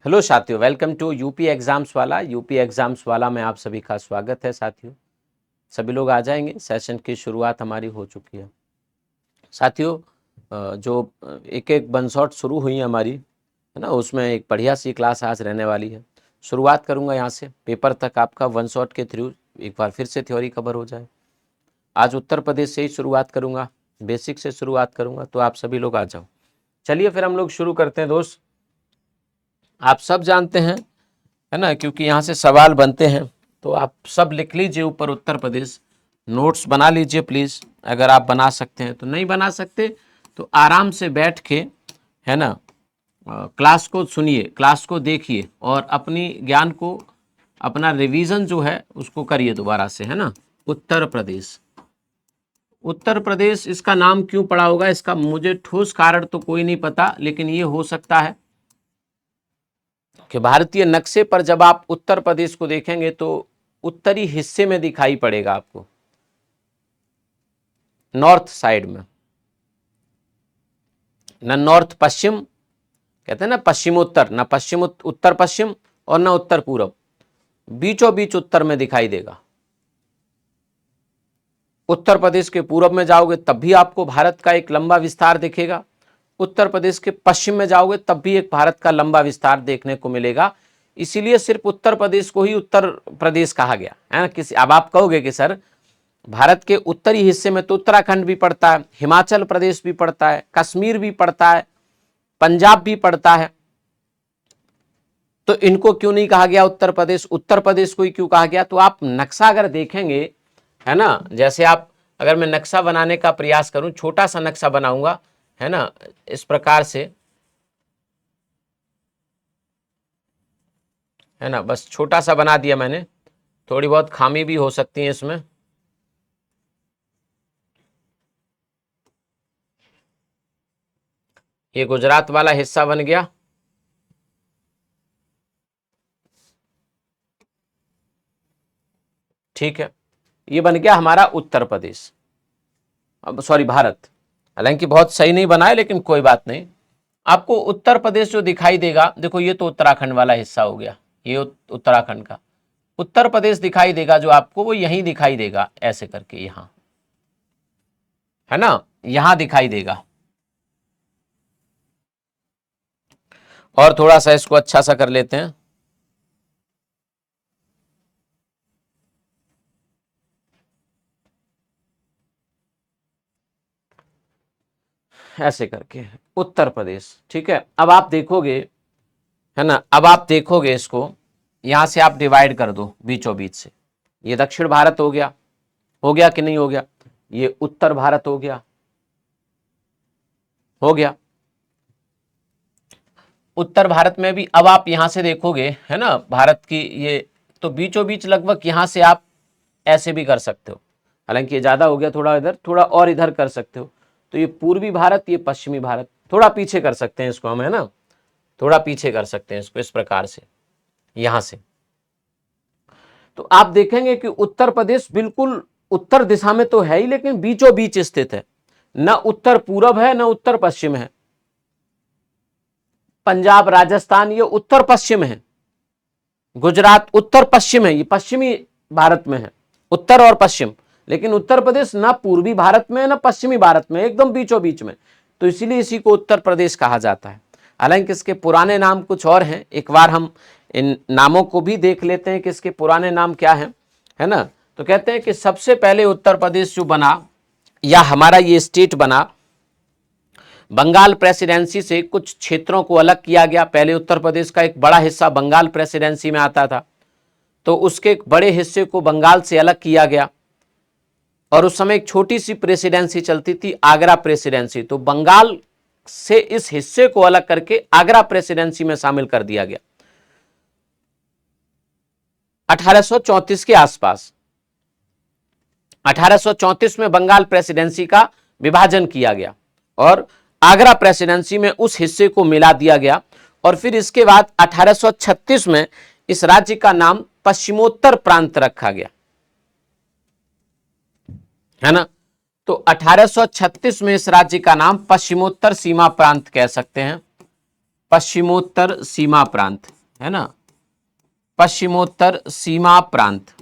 Hello साथियों, welcome to UP exams वाला। UP exams वाला में आप सभी का स्वागत है। साथियों, सभी लोग आ जाएंगे। सेशन की शुरुआत हमारी हो चुकी है। साथियों, जो एक एक वन शॉट शुरू हुई है हमारी, है ना, उसमें एक बढ़िया सी क्लास आज रहने वाली है। शुरुआत करूंगा यहाँ से, पेपर तक आपका वन शॉट के थ्रू एक बार फिर से थ्योरी कवर हो जाए। आज उत्तर प्रदेश से ही शुरुआत करूंगा, बेसिक से शुरुआत करूंगा, तो आप सभी लोग आ जाओ। चलिए फिर हम लोग शुरू करते हैं। दोस्त, आप सब जानते हैं, है ना, क्योंकि यहाँ से सवाल बनते हैं, तो आप सब लिख लीजिए ऊपर उत्तर प्रदेश। नोट्स बना लीजिए प्लीज़, अगर आप बना सकते हैं। तो नहीं बना सकते तो आराम से बैठ के, है ना, क्लास को सुनिए, क्लास को देखिए और अपनी ज्ञान को, अपना रिवीजन जो है उसको करिए दोबारा से, है ना। उत्तर प्रदेश, उत्तर प्रदेश, इसका नाम क्यों पड़ा होगा, इसका मुझे ठोस कारण तो कोई नहीं पता, लेकिन ये हो सकता है कि भारतीय नक्शे पर जब आप उत्तर प्रदेश को देखेंगे तो उत्तरी हिस्से में दिखाई पड़ेगा आपको, नॉर्थ साइड में, न नॉर्थ पश्चिम कहते हैं ना, पश्चिमोत्तर, न पश्चिम उत्तर पश्चिम और न उत्तर पूर्व, बीचों बीच उत्तर में दिखाई देगा। उत्तर प्रदेश के पूर्व में जाओगे तब भी आपको भारत का एक लंबा विस्तार दिखेगा, उत्तर प्रदेश के पश्चिम में जाओगे तब भी एक भारत का लंबा विस्तार देखने को मिलेगा। इसीलिए सिर्फ उत्तर प्रदेश को ही उत्तर प्रदेश कहा गया है ना। किसी, अब आप कहोगे कि सर भारत के उत्तरी हिस्से में तो उत्तराखंड भी पड़ता है, हिमाचल प्रदेश भी पड़ता है, कश्मीर भी पड़ता है, पंजाब भी पड़ता है, तो इनको क्यों नहीं कहा गया उत्तर प्रदेश? उत्तर प्रदेश को ही क्यों कहा गया? तो आप नक्शा अगर देखेंगे, है ना, जैसे आप, अगर मैं नक्शा बनाने का प्रयास करूं, छोटा सा नक्शा बनाऊंगा, है ना, इस प्रकार से, है ना, बस छोटा सा बना दिया मैंने, थोड़ी बहुत खामी भी हो सकती है इसमें। ये गुजरात वाला हिस्सा बन गया, ठीक है। ये बन गया हमारा उत्तर प्रदेश, अब सॉरी भारत। हालांकि बहुत सही नहीं बना है, लेकिन कोई बात नहीं। आपको उत्तर प्रदेश जो दिखाई देगा, देखो ये तो उत्तराखंड वाला हिस्सा हो गया, ये उत्तराखंड का उत्तर प्रदेश दिखाई देगा जो आपको, वो यहीं दिखाई देगा, ऐसे करके यहां, है ना, यहां दिखाई देगा। और थोड़ा सा इसको अच्छा सा कर लेते हैं, ऐसे करके उत्तर प्रदेश, ठीक है। अब आप देखोगे, है ना, अब आप देखोगे इसको, यहां से आप डिवाइड कर दो बीचों बीच से, ये दक्षिण भारत हो गया कि नहीं हो गया? ये उत्तर भारत हो गया। उत्तर भारत में भी अब आप यहां से देखोगे, है ना, भारत की ये, तो बीचों बीच लगभग यहां से आप ऐसे भी कर सकते हो। हालांकि ये ज्यादा हो गया, थोड़ा इधर, थोड़ा और इधर कर सकते हो। तो ये पूर्वी भारत, ये पश्चिमी भारत, थोड़ा पीछे कर सकते हैं इसको हम, है ना, थोड़ा पीछे कर सकते हैं इसको, इस प्रकार से, यहां से। तो आप देखेंगे कि उत्तर प्रदेश बिल्कुल उत्तर दिशा में तो है ही, लेकिन बीचों बीच स्थित है, न उत्तर पूरब है न उत्तर पश्चिम है। पंजाब, राजस्थान ये उत्तर पश्चिम है, गुजरात उत्तर पश्चिम है, ये पश्चिमी भारत में है, उत्तर और पश्चिम। लेकिन उत्तर प्रदेश ना पूर्वी भारत में है ना पश्चिमी भारत में, एकदम बीचों बीच में। तो इसीलिए इसी को उत्तर प्रदेश कहा जाता है। हालांकि इसके पुराने नाम कुछ और हैं, एक बार हम इन नामों को भी देख लेते हैं कि इसके पुराने नाम क्या हैं, है ना। तो कहते हैं कि सबसे पहले उत्तर प्रदेश जो बना, या हमारा ये स्टेट बना, बंगाल प्रेसिडेंसी से कुछ क्षेत्रों को अलग किया गया। पहले उत्तर प्रदेश का एक बड़ा हिस्सा बंगाल प्रेसिडेंसी में आता था, तो उसके एक बड़े हिस्से को बंगाल से अलग किया गया। और उस समय एक छोटी सी प्रेसिडेंसी चलती थी, आगरा प्रेसिडेंसी, तो बंगाल से इस हिस्से को अलग करके आगरा प्रेसिडेंसी में शामिल कर दिया गया 1834 के आसपास। 1834 में बंगाल प्रेसिडेंसी का विभाजन किया गया और आगरा प्रेसिडेंसी में उस हिस्से को मिला दिया गया। और फिर इसके बाद 1836 में इस राज्य का नाम पश्चिमोत्तर प्रांत रखा गया, है ना। तो 1836 में इस राज्य का नाम पश्चिमोत्तर सीमा प्रांत कह सकते हैं, पश्चिमोत्तर सीमा प्रांत, है ना, पश्चिमोत्तर सीमा प्रांत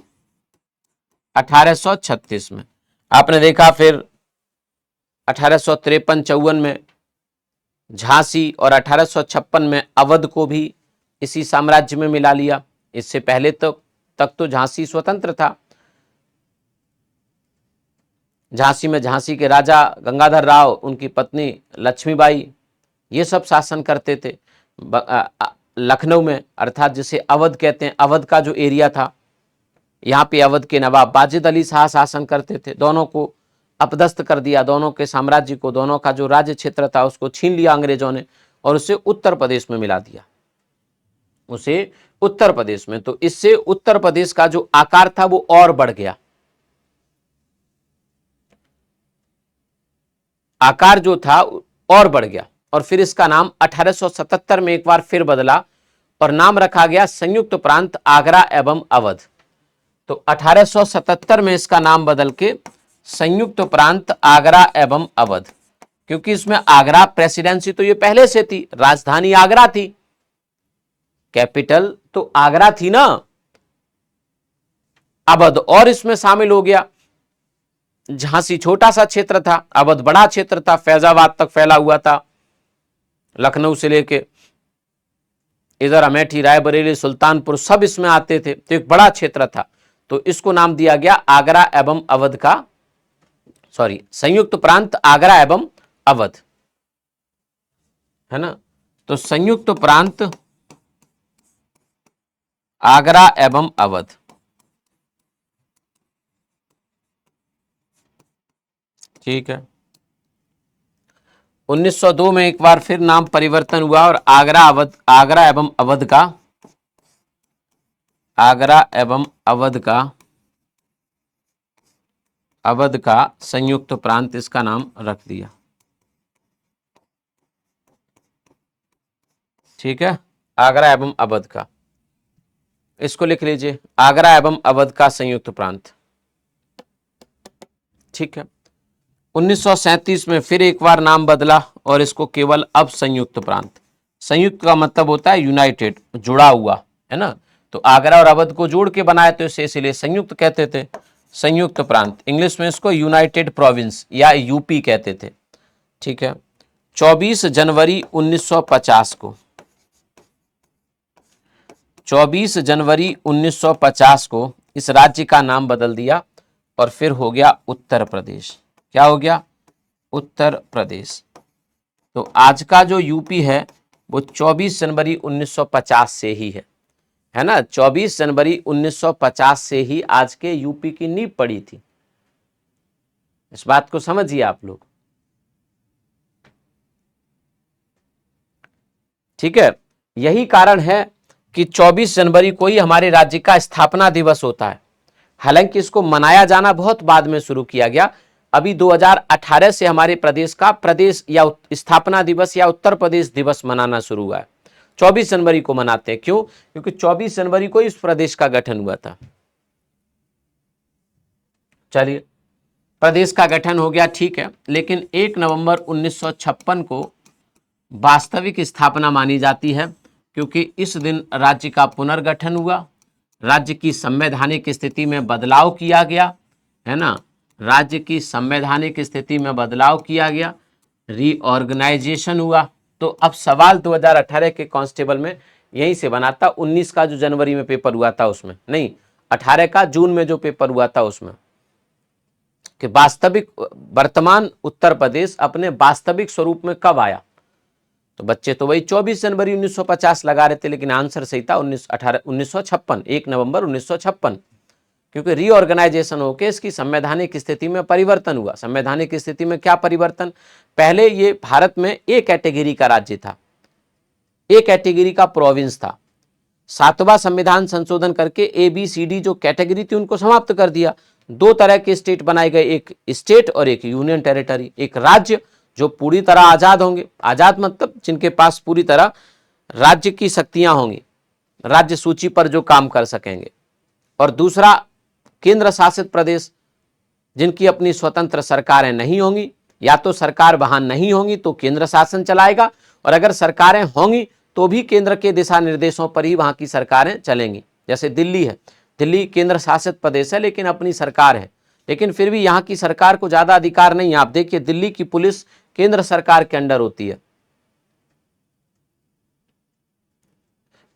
1836 में। आपने देखा फिर 1853-54 में झांसी और 1856 में अवध को भी इसी साम्राज्य में मिला लिया। इससे पहले तक तो झांसी स्वतंत्र था। झांसी में झांसी के राजा गंगाधर राव, उनकी पत्नी लक्ष्मीबाई, ये सब शासन करते थे। लखनऊ में, अर्थात जिसे अवध कहते हैं, अवध का जो एरिया था, यहाँ पे अवध के नवाब वाजिद अली शाह शासन करते थे। दोनों को अपदस्थ कर दिया, दोनों के साम्राज्य को, दोनों का जो राज्य क्षेत्र था उसको छीन लिया अंग्रेजों ने और उसे उत्तर प्रदेश में मिला दिया, उसे उत्तर प्रदेश में। तो इससे उत्तर प्रदेश का जो आकार था वो और बढ़ गया, आकार जो था और बढ़ गया। और फिर इसका नाम 1877 में एक बार फिर बदला और नाम रखा गया संयुक्त प्रांत आगरा एवं अवध। तो 1877 में इसका नाम बदल के संयुक्त प्रांत आगरा एवं अवध, क्योंकि इसमें आगरा प्रेसिडेंसी तो ये पहले से थी, राजधानी आगरा थी, कैपिटल तो आगरा थी ना। अवध और इसमें शामिल हो गया। झांसी छोटा सा क्षेत्र था, अवध बड़ा क्षेत्र था, फैजाबाद तक फैला हुआ था, लखनऊ से लेके इधर अमेठी, रायबरेली, सुल्तानपुर सब इसमें आते थे। तो एक बड़ा क्षेत्र था, तो इसको नाम दिया गया आगरा एवं अवध का, सॉरी, संयुक्त प्रांत आगरा एवं अवध, है ना। तो संयुक्त प्रांत आगरा एवं अवध, ठीक है। 1902 में एक बार फिर नाम परिवर्तन हुआ और आगरा एवं अवध का संयुक्त प्रांत इसका नाम रख दिया, ठीक है, आगरा एवं अवध का। इसको लिख लीजिए, आगरा एवं अवध का संयुक्त प्रांत, ठीक है। 1937 में फिर एक बार नाम बदला और इसको केवल अब संयुक्त प्रांत, संयुक्त का मतलब होता है यूनाइटेड, जुड़ा हुआ, है ना। तो आगरा और अवध को जोड़ के बनाए तो इसे इसलिए संयुक्त कहते थे, संयुक्त प्रांत। इंग्लिश में इसको यूनाइटेड प्रोविंस या यूपी कहते थे, ठीक है। 24 जनवरी 1950 को, 24 जनवरी 1950 को इस राज्य का नाम बदल दिया और फिर हो गया उत्तर प्रदेश। क्या हो गया? उत्तर प्रदेश। तो आज का जो यूपी है वो 24 जनवरी 1950 से ही है ना। 24 जनवरी 1950 से ही आज के यूपी की नींव पड़ी थी। इस बात को समझिए आप लोग, ठीक है। यही कारण है कि 24 जनवरी को ही हमारे राज्य का स्थापना दिवस होता है। हालांकि इसको मनाया जाना बहुत बाद में शुरू किया गया। अभी 2018 से हमारे प्रदेश का प्रदेश या स्थापना दिवस या उत्तर प्रदेश दिवस मनाना शुरू हुआ है। 24 जनवरी को मनाते हैं। क्यों? क्योंकि 24 जनवरी को इस प्रदेश का गठन हुआ था। चलिए, प्रदेश का गठन हो गया, ठीक है। लेकिन 1 नवंबर 1956 को वास्तविक स्थापना मानी जाती है, क्योंकि इस दिन राज्य का पुनर्गठन हुआ, राज्य की संवैधानिक स्थिति में बदलाव किया गया, है ना। राज्य की संवैधानिक स्थिति में बदलाव किया गया, रीऑर्गेनाइजेशन हुआ। तो अब सवाल 2018 के कांस्टेबल में यहीं से बना था। 19 का जो जनवरी में पेपर हुआ था उसमें नहीं, 18 का जून में जो पेपर हुआ था उसमें, कि वास्तविक वर्तमान उत्तर प्रदेश अपने वास्तविक स्वरूप में कब आया। तो बच्चे तो वही 24 जनवरी 1950 लगा रहे थे, लेकिन आंसर सही था 1956, 1 नवंबर 1956, क्योंकि रीऑर्गेनाइजेशन होकर इसकी संवैधानिक स्थिति में परिवर्तन हुआ। संवैधानिक स्थिति में क्या परिवर्तन? पहले ये भारत में ए कैटेगरी का राज्य था, ए कैटेगरी का प्रोविंस था। 7वां संविधान संशोधन करके ABCD जो कैटेगरी थी उनको समाप्त कर दिया। 2 तरह के स्टेट बनाए गए, एक स्टेट और एक यूनियन टेरिटरी। एक राज्य जो पूरी तरह आजाद होंगे, आजाद मतलब जिनके पास पूरी तरह राज्य की शक्तियां होंगी, राज्य सूची पर जो काम कर सकेंगे, और दूसरा केंद्र शासित प्रदेश जिनकी अपनी स्वतंत्र सरकारें नहीं होंगी, या तो सरकार वहां नहीं होंगी तो केंद्र शासन चलाएगा, और अगर सरकारें होंगी तो भी केंद्र के दिशा निर्देशों पर ही वहां की सरकारें चलेंगी। जैसे दिल्ली है, दिल्ली केंद्र शासित प्रदेश है लेकिन अपनी सरकार है, लेकिन फिर भी यहाँ की सरकार को ज्यादा अधिकार नहीं है। आप देखिए दिल्ली की पुलिस केंद्र सरकार के अंडर होती है,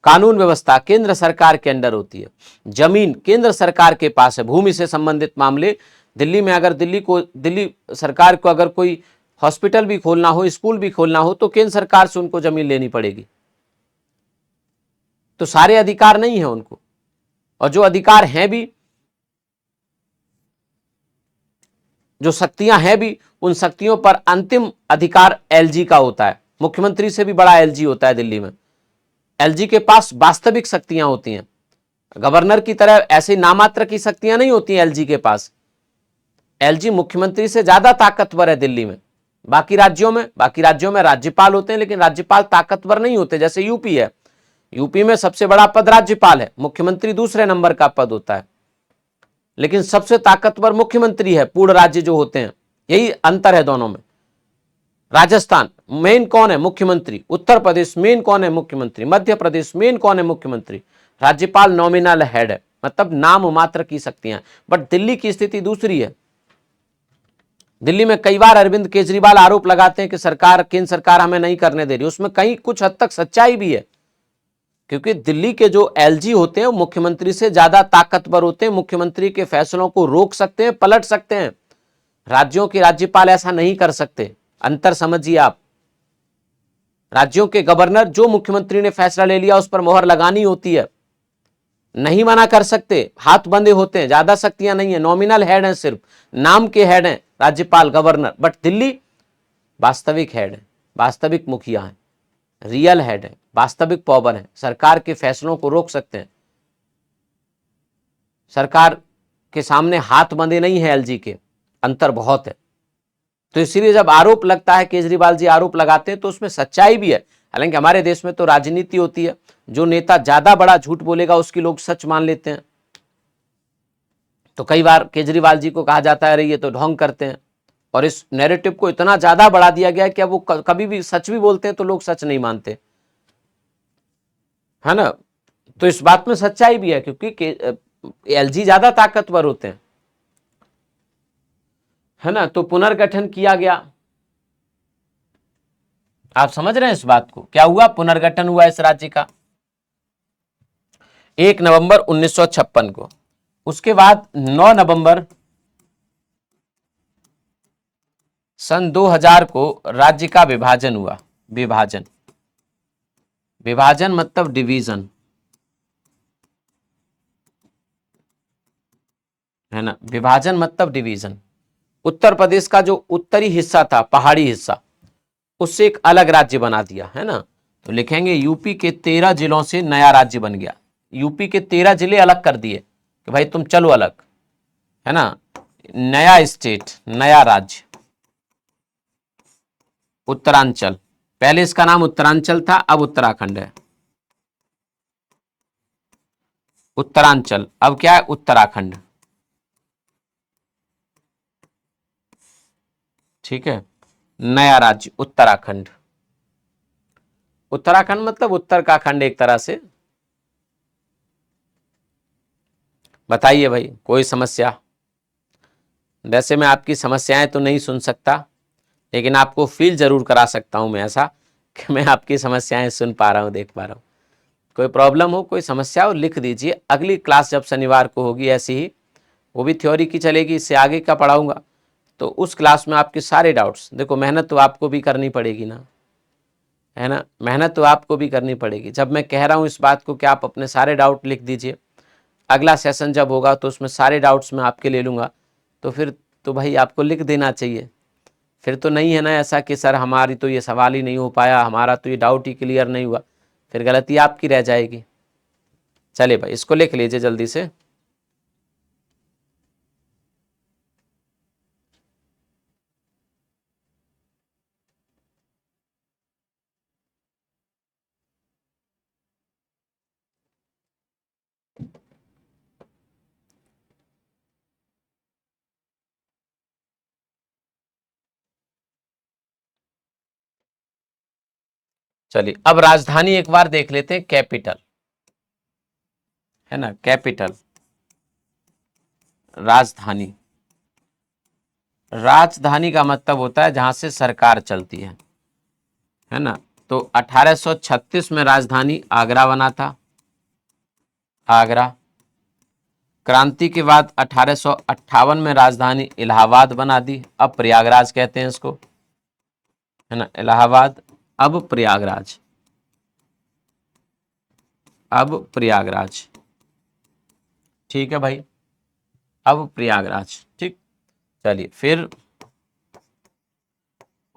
कानून व्यवस्था केंद्र सरकार के अंडर होती है, जमीन केंद्र सरकार के पास है, भूमि से संबंधित मामले दिल्ली में, अगर दिल्ली सरकार को अगर कोई हॉस्पिटल भी खोलना हो, स्कूल भी खोलना हो, तो केंद्र सरकार से उनको जमीन लेनी पड़ेगी। तो सारे अधिकार नहीं है उनको, और जो अधिकार हैं भी, जो शक्तियां हैं भी, उन शक्तियों पर अंतिम अधिकार एलजी का होता है। मुख्यमंत्री से भी बड़ा एलजी होता है दिल्ली में। एलजी के पास वास्तविक शक्तियां होती हैं, गवर्नर की तरह ऐसे नामात्र की शक्तियां नहीं होती हैं एलजी के पास। एलजी मुख्यमंत्री से ज्यादा ताकतवर है दिल्ली में। बाकी राज्यों में राज्यपाल होते हैं, लेकिन राज्यपाल ताकतवर नहीं होते। जैसे यूपी है, यूपी में सबसे बड़ा पद राज्यपाल है, मुख्यमंत्री दूसरे नंबर का पद होता है, लेकिन सबसे ताकतवर मुख्यमंत्री है पूर्ण राज्य जो होते हैं। यही अंतर है दोनों में। राजस्थान मेन कौन है? मुख्यमंत्री। उत्तर प्रदेश मेन कौन है? मुख्यमंत्री। मध्य प्रदेश मेन कौन है? मुख्यमंत्री। राज्यपाल नॉमिनल हेड है, मतलब नाम मात्र की शक्तियां। बट दिल्ली की स्थिति दूसरी है। दिल्ली में कई बार अरविंद केजरीवाल आरोप लगाते हैं कि सरकार, केंद्र सरकार हमें नहीं करने दे रही। उसमें कहीं कुछ हद तक सच्चाई भी है, क्योंकि दिल्ली के जो एलजी होते हैं वो मुख्यमंत्री से ज्यादा ताकतवर होते हैं। मुख्यमंत्री के फैसलों को रोक सकते हैं, पलट सकते हैं। राज्यों के राज्यपाल ऐसा नहीं कर सकते। अंतर समझिए आप। राज्यों के गवर्नर, जो मुख्यमंत्री ने फैसला ले लिया उस पर मोहर लगानी होती है, नहीं मना कर सकते, हाथ बंधे होते हैं, ज्यादा शक्तियां नहीं है, नॉमिनल हेड है, सिर्फ नाम के हेड हैं राज्यपाल गवर्नर। बट दिल्ली वास्तविक हेड है, वास्तविक मुखिया है, रियल हेड है, वास्तविक पावर है, सरकार के फैसलों को रोक सकते हैं। सरकार के सामने हाथ बंधे नहीं है एलजी के। अंतर बहुत है। तो इसीलिए जब आरोप लगता है, केजरीवाल जी आरोप लगाते हैं, तो उसमें सच्चाई भी है। हालांकि हमारे देश में तो राजनीति होती है, जो नेता ज्यादा बड़ा झूठ बोलेगा उसकी लोग सच मान लेते हैं। तो कई बार केजरीवाल जी को कहा जाता है अरे ये तो ढोंग करते हैं, और इस नैरेटिव को इतना ज्यादा बढ़ा दिया गया है कि अब वो कभी भी सच भी बोलते हैं तो लोग सच नहीं मानते, है ना। तो इस बात में सच्चाई भी है, क्योंकि एलजी ज्यादा ताकतवर होते हैं, है ना। तो पुनर्गठन किया गया। आप समझ रहे हैं इस बात को? क्या हुआ? पुनर्गठन हुआ इस राज्य का 1 नवंबर 1956 को। उसके बाद 9 नवंबर सन 2000 को राज्य का विभाजन हुआ। विभाजन, विभाजन मतलब डिवीजन, है ना। विभाजन मतलब डिवीजन। उत्तर प्रदेश का जो उत्तरी हिस्सा था, पहाड़ी हिस्सा, उससे एक अलग राज्य बना दिया, है ना। तो लिखेंगे यूपी के 13 जिलों से नया राज्य बन गया। यूपी के 13 जिले अलग कर दिए कि भाई तुम चलो अलग, है ना। नया स्टेट, नया राज्य, उत्तरांचल। पहले इसका नाम उत्तरांचल था, अब उत्तराखंड है। उत्तरांचल अब क्या है? उत्तराखंड। ठीक है। नया राज्य उत्तराखंड। उत्तराखंड मतलब उत्तर का खंड एक तरह से। बताइए भाई, कोई समस्या? वैसे मैं आपकी समस्याएं तो नहीं सुन सकता, लेकिन आपको फील जरूर करा सकता हूं मैं ऐसा कि मैं आपकी समस्याएं सुन पा रहा हूं, देख पा रहा हूं। कोई प्रॉब्लम हो, कोई समस्या हो, लिख दीजिए। अगली क्लास जब शनिवार को होगी ऐसी ही, वो भी थ्योरी की चलेगी, इससे आगे का पढ़ाऊंगा, तो उस क्लास में आपके सारे डाउट्स, देखो मेहनत तो आपको भी करनी पड़ेगी ना, है ना। मेहनत तो आपको भी करनी पड़ेगी। जब मैं कह रहा हूं इस बात को कि आप अपने सारे डाउट लिख दीजिए, अगला सेशन जब होगा तो उसमें सारे डाउट्स मैं आपके ले लूँगा। तो फिर तो भाई आपको लिख देना चाहिए। फिर तो नहीं है ना ऐसा कि सर हमारी तो ये सवाल ही नहीं हो पाया, हमारा तो ये डाउट ही क्लियर नहीं हुआ, फिर गलती आपकी रह जाएगी। चलिए भाई, इसको लिख लीजिए जल्दी से। चलिए अब राजधानी एक बार देख लेते हैं, कैपिटल है ना, कैपिटल राजधानी। राजधानी का मतलब होता है जहां से सरकार चलती है ना। तो 1836 में राजधानी आगरा बना था, आगरा। क्रांति के बाद 1858 में राजधानी इलाहाबाद बना दी, अब प्रयागराज कहते हैं इसको, है ना, इलाहाबाद, अब प्रयागराज, अब प्रयागराज। ठीक है भाई, अब प्रयागराज। ठीक, चलिए फिर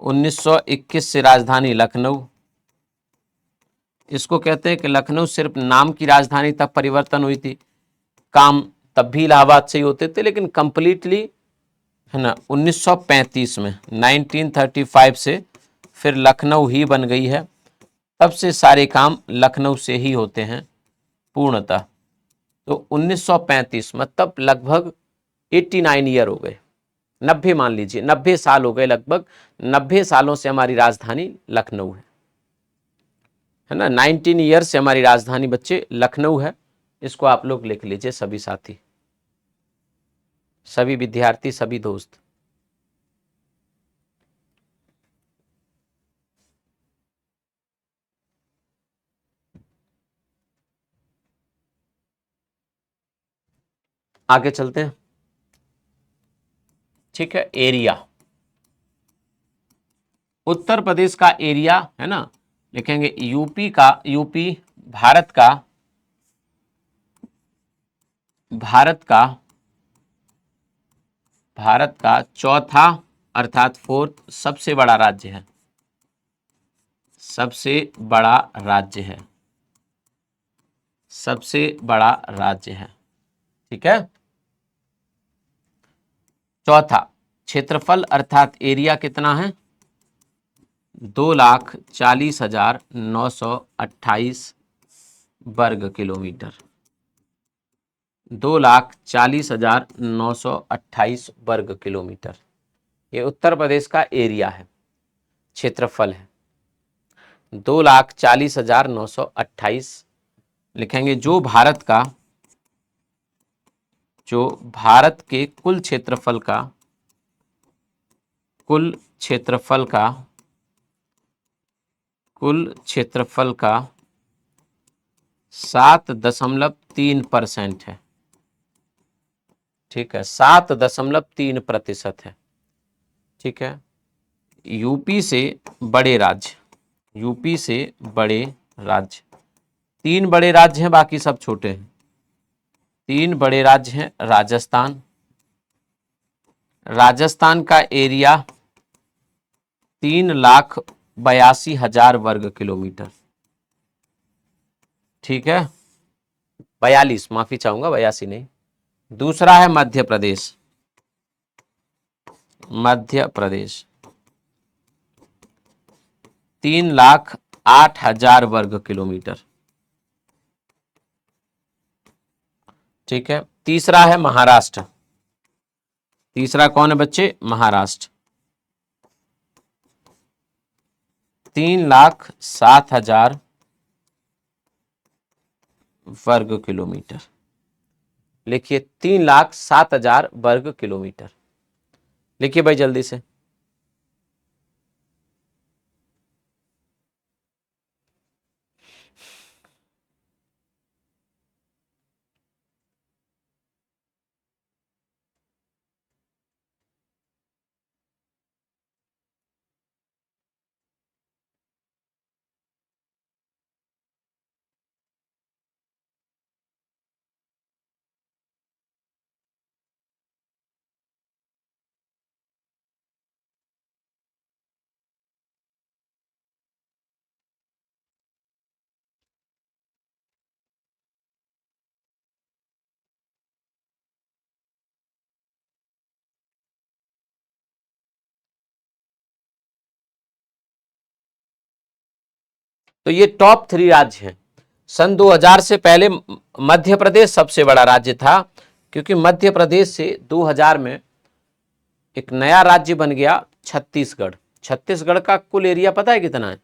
1921 से राजधानी लखनऊ। इसको कहते हैं कि लखनऊ सिर्फ नाम की राजधानी तब परिवर्तन हुई थी, काम तब भी इलाहाबाद से ही होते थे, लेकिन कंप्लीटली है ना 1935 में 1935 से फिर लखनऊ ही बन गई है, तब से सारे काम लखनऊ से ही होते हैं पूर्णतः। तो 1935 मतलब लगभग 89 ईयर हो गए, 90 मान लीजिए, 90 साल हो गए, लगभग 90 सालों से हमारी राजधानी लखनऊ है ना। 19 ईयर से हमारी राजधानी बच्चे लखनऊ है। इसको आप लोग लिख लीजिए, सभी साथी, सभी विद्यार्थी, सभी दोस्त। आगे चलते हैं। ठीक है, एरिया, उत्तर प्रदेश का एरिया है ना, लिखेंगे यूपी का, यूपी भारत का, भारत का, भारत का चौथा अर्थात फोर्थ सबसे बड़ा राज्य है, सबसे बड़ा राज्य है, सबसे बड़ा राज्य है। ठीक है, चौथा क्षेत्रफल अर्थात एरिया कितना है, 2,40,928 वर्ग किलोमीटर, 2,40,928 वर्ग किलोमीटर। ये उत्तर प्रदेश का एरिया है, क्षेत्रफल है 2,40,928। लिखेंगे जो भारत का, जो भारत के कुल क्षेत्रफल का, कुल क्षेत्रफल का, कुल क्षेत्रफल का 7.3% है। ठीक है, 7.3% है। ठीक है, यूपी से बड़े राज्य, यूपी से बड़े राज्य, 3 बड़े राज्य हैं, बाकी सब छोटे हैं। 3 बड़े राज्य हैं, राजस्थान, राजस्थान का एरिया 3,82,000 वर्ग किलोमीटर। ठीक है, 42, माफी चाहूंगा, 82 नहीं। दूसरा है मध्य प्रदेश, मध्य प्रदेश 3,08,000 वर्ग किलोमीटर। ठीक है, तीसरा है महाराष्ट्र, तीसरा कौन है बच्चे, महाराष्ट्र, 3,07,000 वर्ग किलोमीटर। लिखिए 3,07,000 वर्ग किलोमीटर, लिखिए भाई जल्दी से। तो ये टॉप 3 राज्य हैं। सन 2000 से पहले मध्य प्रदेश सबसे बड़ा राज्य था, क्योंकि मध्य प्रदेश से 2000 में एक नया राज्य बन गया छत्तीसगढ़। छत्तीसगढ़ का कुल एरिया पता है कितना है,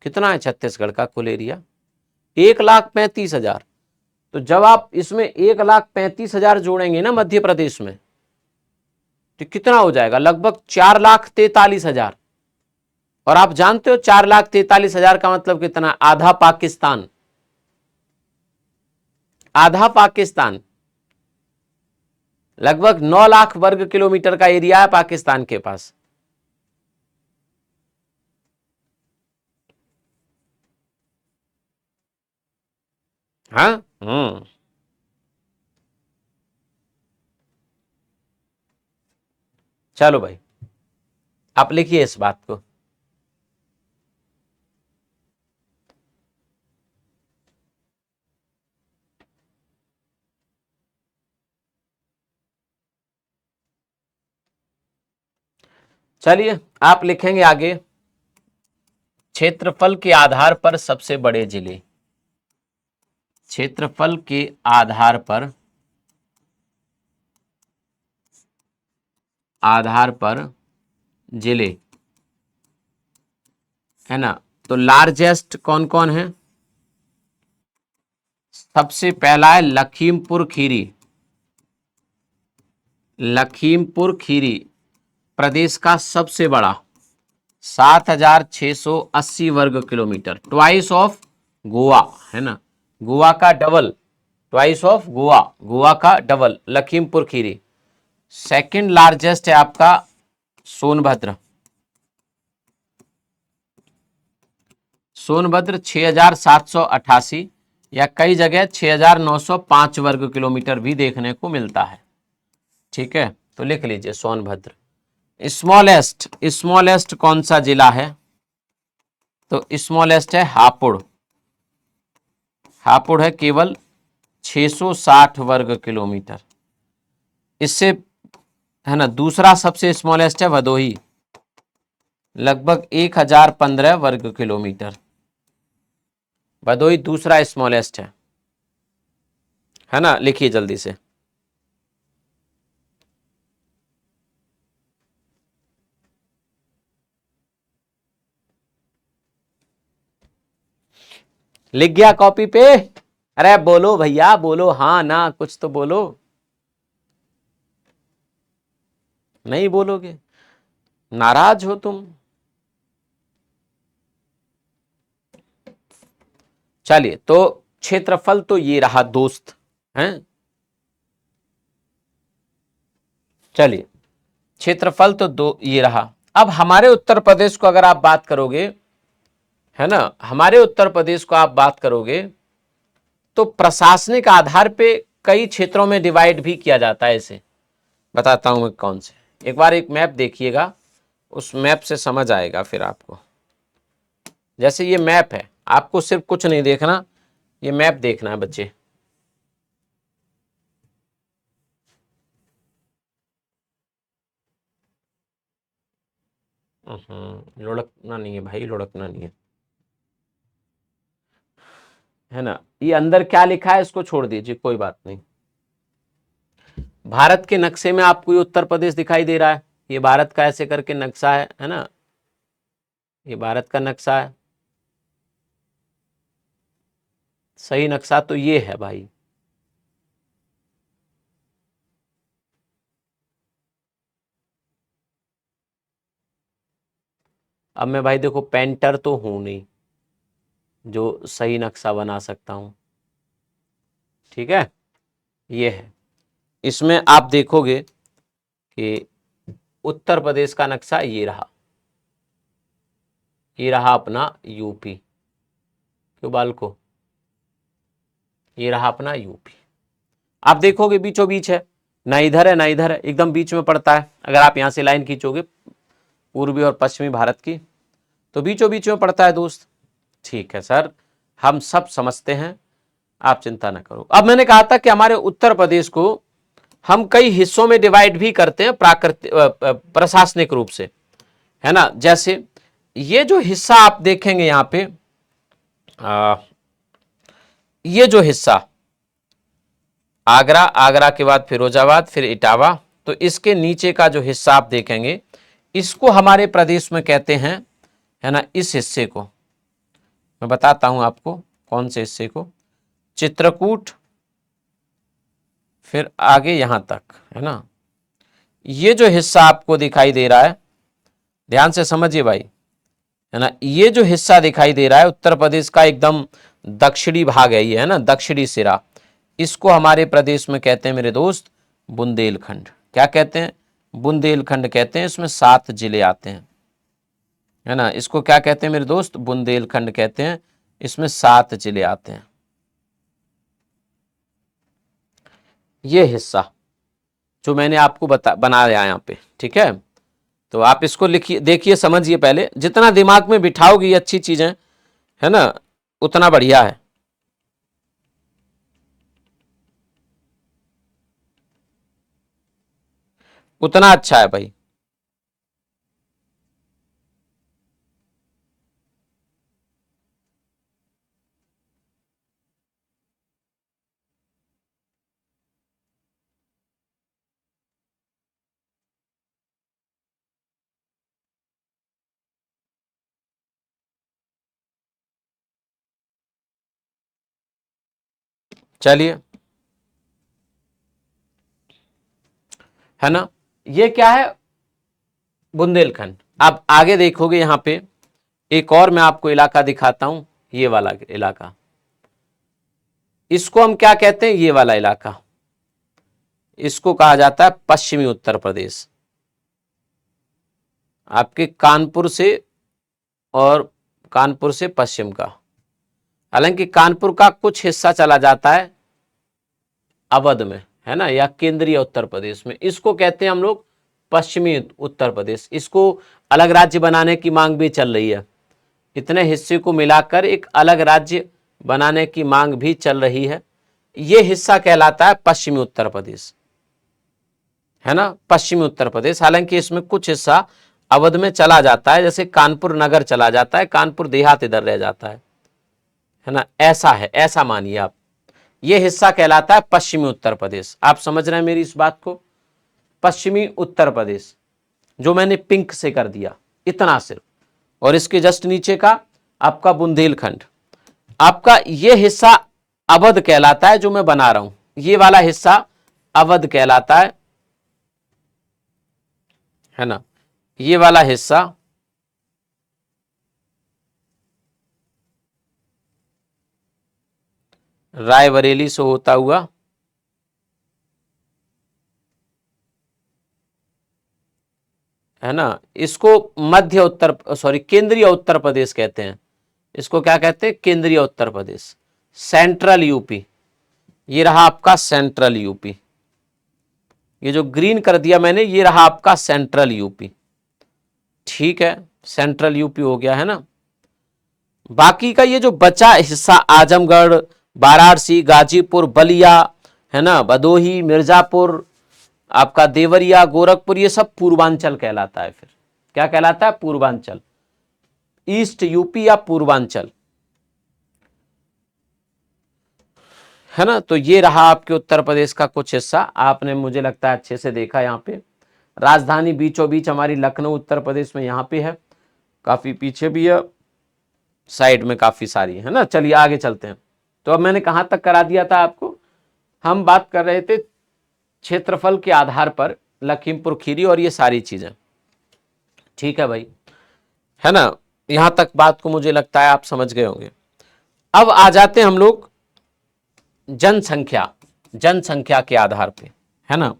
कितना है छत्तीसगढ़ का कुल एरिया? 1,35,000। तो जब आप इसमें 1,35,000 जोड़ेंगे ना मध्य प्रदेश में, तो कितना हो जाएगा? लगभग 4,43,000। और आप जानते हो 4,43,000 का मतलब कितना? आधा पाकिस्तान। आधा पाकिस्तान, लगभग 9 लाख वर्ग किलोमीटर का एरिया है पाकिस्तान के पास। हाँ। चलो भाई, आप लिखिए इस बात को। चलिए आप लिखेंगे आगे, क्षेत्रफल के आधार पर सबसे बड़े जिले। क्षेत्रफल के आधार पर जिले, है ना? तो लार्जेस्ट कौन कौन है? सबसे पहला है लखीमपुर खीरी। लखीमपुर खीरी प्रदेश का सबसे बड़ा, 7,680 वर्ग किलोमीटर, ट्वाइस ऑफ गोवा, है ना? गोवा का double, twice of Goa, Goa का double Lakhimpur Kheri. Second largest है आपका सोनभद्र। सोनभद्र 6,788 या कई जगह 6,905 वर्ग किलोमीटर भी देखने को मिलता है। ठीक है, तो लिख लीजिए सोनभद्र। स्मॉलेस्ट, स्मॉलेस्ट कौन सा जिला है? तो स्मॉलेस्ट है हापुड़। हापुड़ है केवल 660 वर्ग किलोमीटर। इससे, है ना, दूसरा सबसे स्मॉलेस्ट है भदोही, लगभग 1,015 वर्ग किलोमीटर। भदोही दूसरा स्मॉलेस्ट है ना? लिखिए जल्दी से। लिख गया कॉपी पे? अरे बोलो भैया, बोलो हाँ ना, कुछ तो बोलो। नहीं बोलोगे, नाराज हो तुम। चलिए, तो क्षेत्रफल तो ये रहा दोस्त, हैं? चलिए, क्षेत्रफल तो दो ये रहा। अब हमारे उत्तर प्रदेश को अगर आप बात करोगे, है ना, हमारे उत्तर प्रदेश को आप बात करोगे तो प्रशासनिक आधार पे कई क्षेत्रों में डिवाइड भी किया जाता है। इसे बताता हूं मैं कौन से। एक बार एक मैप देखिएगा, उस मैप से समझ आएगा फिर आपको। जैसे ये मैप है, आपको सिर्फ कुछ नहीं देखना, ये मैप देखना है बच्चे। लुढ़कना नहीं है भाई, लुढ़कना नहीं है ना? ये अंदर क्या लिखा है इसको छोड़ दीजिए, कोई बात नहीं। भारत के नक्शे में आपको ये उत्तर प्रदेश दिखाई दे रहा है, ये भारत का ऐसे करके नक्शा है ना? ये भारत का नक्शा है, सही नक्शा तो ये है भाई। अब मैं भाई देखो पेंटर तो हूं नहीं जो सही नक्शा बना सकता हूं, ठीक है? ये है, इसमें आप देखोगे कि उत्तर प्रदेश का नक्शा ये रहा, ये रहा अपना यूपी। क्यों बालको? ये रहा अपना यूपी। आप देखोगे बीचों बीच है, ना इधर है ना इधर है, एकदम बीच में पड़ता है। अगर आप यहां से लाइन खींचोगे पूर्वी और पश्चिमी भारत की, तो बीचों बीच में पड़ता है दोस्त। ठीक है सर, हम सब समझते हैं, आप चिंता ना करो। अब मैंने कहा था कि हमारे उत्तर प्रदेश को हम कई हिस्सों में डिवाइड भी करते हैं प्राकृतिक प्रशासनिक रूप से, है ना? जैसे ये जो हिस्सा आप देखेंगे यहां पे, ये जो हिस्सा आगरा, आगरा के बाद फिरोजाबाद, फिर इटावा, तो इसके नीचे का जो हिस्सा आप देखेंगे, इसको हमारे प्रदेश में कहते हैं, है ना, इस हिस्से को मैं बताता हूं आपको कौन से हिस्से को, चित्रकूट, फिर आगे यहां तक, है ना। ये जो हिस्सा आपको दिखाई दे रहा है, ध्यान से समझिए भाई, है ना, ये जो हिस्सा दिखाई दे रहा है उत्तर प्रदेश का एकदम दक्षिणी भाग है ये, है ना, दक्षिणी सिरा, इसको हमारे प्रदेश में कहते हैं मेरे दोस्त बुंदेलखंड। क्या कहते हैं? बुंदेलखंड कहते हैं। इसमें 7 जिले आते हैं, है ना। इसको क्या कहते हैं मेरे दोस्त? बुंदेलखंड कहते हैं। इसमें 7 जिले आते हैं। ये हिस्सा जो मैंने आपको बनाया यहाँ पे, ठीक है। तो आप इसको लिखिए, देखिए, समझिए, पहले जितना दिमाग में बिठाओगे ये अच्छी चीजें, है ना, उतना बढ़िया है। उतना अच्छा है भाई। चलिए, है ना, ये क्या है? बुंदेलखंड। आप आगे देखोगे यहां पे एक और मैं आपको इलाका दिखाता हूं, ये वाला इलाका, इसको हम क्या कहते हैं? ये वाला इलाका, इसको कहा जाता है पश्चिमी उत्तर प्रदेश। आपके कानपुर से, और कानपुर से पश्चिम का, हालांकि कानपुर का कुछ हिस्सा चला जाता है अवध में, है ना, या केंद्रीय उत्तर प्रदेश में, इसको कहते हैं हम लोग पश्चिमी उत्तर प्रदेश। इसको अलग राज्य बनाने की मांग भी चल रही है। इतने हिस्से को मिलाकर एक अलग राज्य बनाने की मांग भी चल रही है। यह हिस्सा कहलाता है पश्चिमी उत्तर प्रदेश, है ना, पश्चिमी उत्तर प्रदेश। हालांकि इसमें कुछ हिस्सा अवध में चला जाता है, जैसे कानपुर नगर चला जाता है, कानपुर देहात इधर रह जाता है ना, ऐसा है, ऐसा मानिए आप। यह हिस्सा कहलाता है पश्चिमी उत्तर प्रदेश। आप समझ रहे हैं मेरी इस बात को? पश्चिमी उत्तर प्रदेश, जो मैंने पिंक से कर दिया, इतना सिर्फ। और इसके जस्ट नीचे का आपका बुंदेलखंड, आपका यह हिस्सा अवध कहलाता है, जो मैं बना रहा हूं, ये वाला हिस्सा अवध कहलाता है ना। ये वाला हिस्सा रायबरेली से होता हुआ, है ना, इसको मध्य उत्तर, सॉरी, केंद्रीय उत्तर प्रदेश कहते हैं। इसको क्या कहते हैं? केंद्रीय उत्तर प्रदेश, सेंट्रल यूपी। ये रहा आपका सेंट्रल यूपी। ये जो ग्रीन कर दिया मैंने, ये रहा आपका सेंट्रल यूपी। ठीक है, सेंट्रल यूपी हो गया, है ना। बाकी का ये जो बचा हिस्सा, आजमगढ़, वाराणसी, गाजीपुर, बलिया, है ना, भदोही, मिर्जापुर, आपका देवरिया, गोरखपुर, ये सब पूर्वांचल कहलाता है। फिर क्या कहलाता है? पूर्वांचल, ईस्ट यूपी या पूर्वांचल, है ना। तो ये रहा आपके उत्तर प्रदेश का कुछ हिस्सा। आपने, मुझे लगता है, अच्छे से देखा। यहाँ पे राजधानी बीचों बीच हमारी लखनऊ उत्तर प्रदेश में यहाँ पे है, काफी पीछे भी है, साइड में काफी सारी, है ना। चलिए आगे चलते हैं। तो अब मैंने कहां तक करा दिया था आपको? हम बात कर रहे थे क्षेत्रफल के आधार पर लखीमपुर खीरी और ये सारी चीजें। ठीक है भाई, है ना। यहां तक बात को मुझे लगता है आप समझ गए होंगे। अब आ जाते हैं हम लोग जनसंख्या, जनसंख्या के आधार पे, है ना,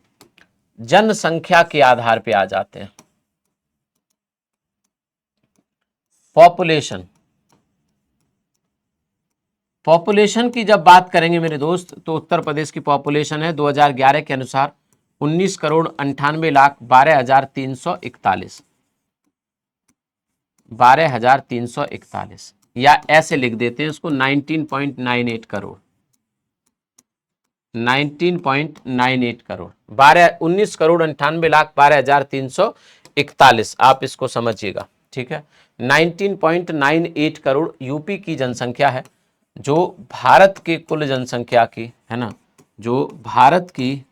जनसंख्या के आधार पे आ जाते हैं। पॉपुलेशन, पॉपुलेशन की जब बात करेंगे मेरे दोस्त, तो उत्तर प्रदेश की पॉपुलेशन है 2011 के अनुसार 19,98,12,341, 12,341, या ऐसे लिख देते हैं इसको 19.98 करोड़, 19.98 करोड़, 19,98,12,341, आप इसको समझिएगा। ठीक है, 19.98 करोड़ यूपी की जनसंख्या है, जो भारत के कुल जनसंख्या की, है ना, जो भारत की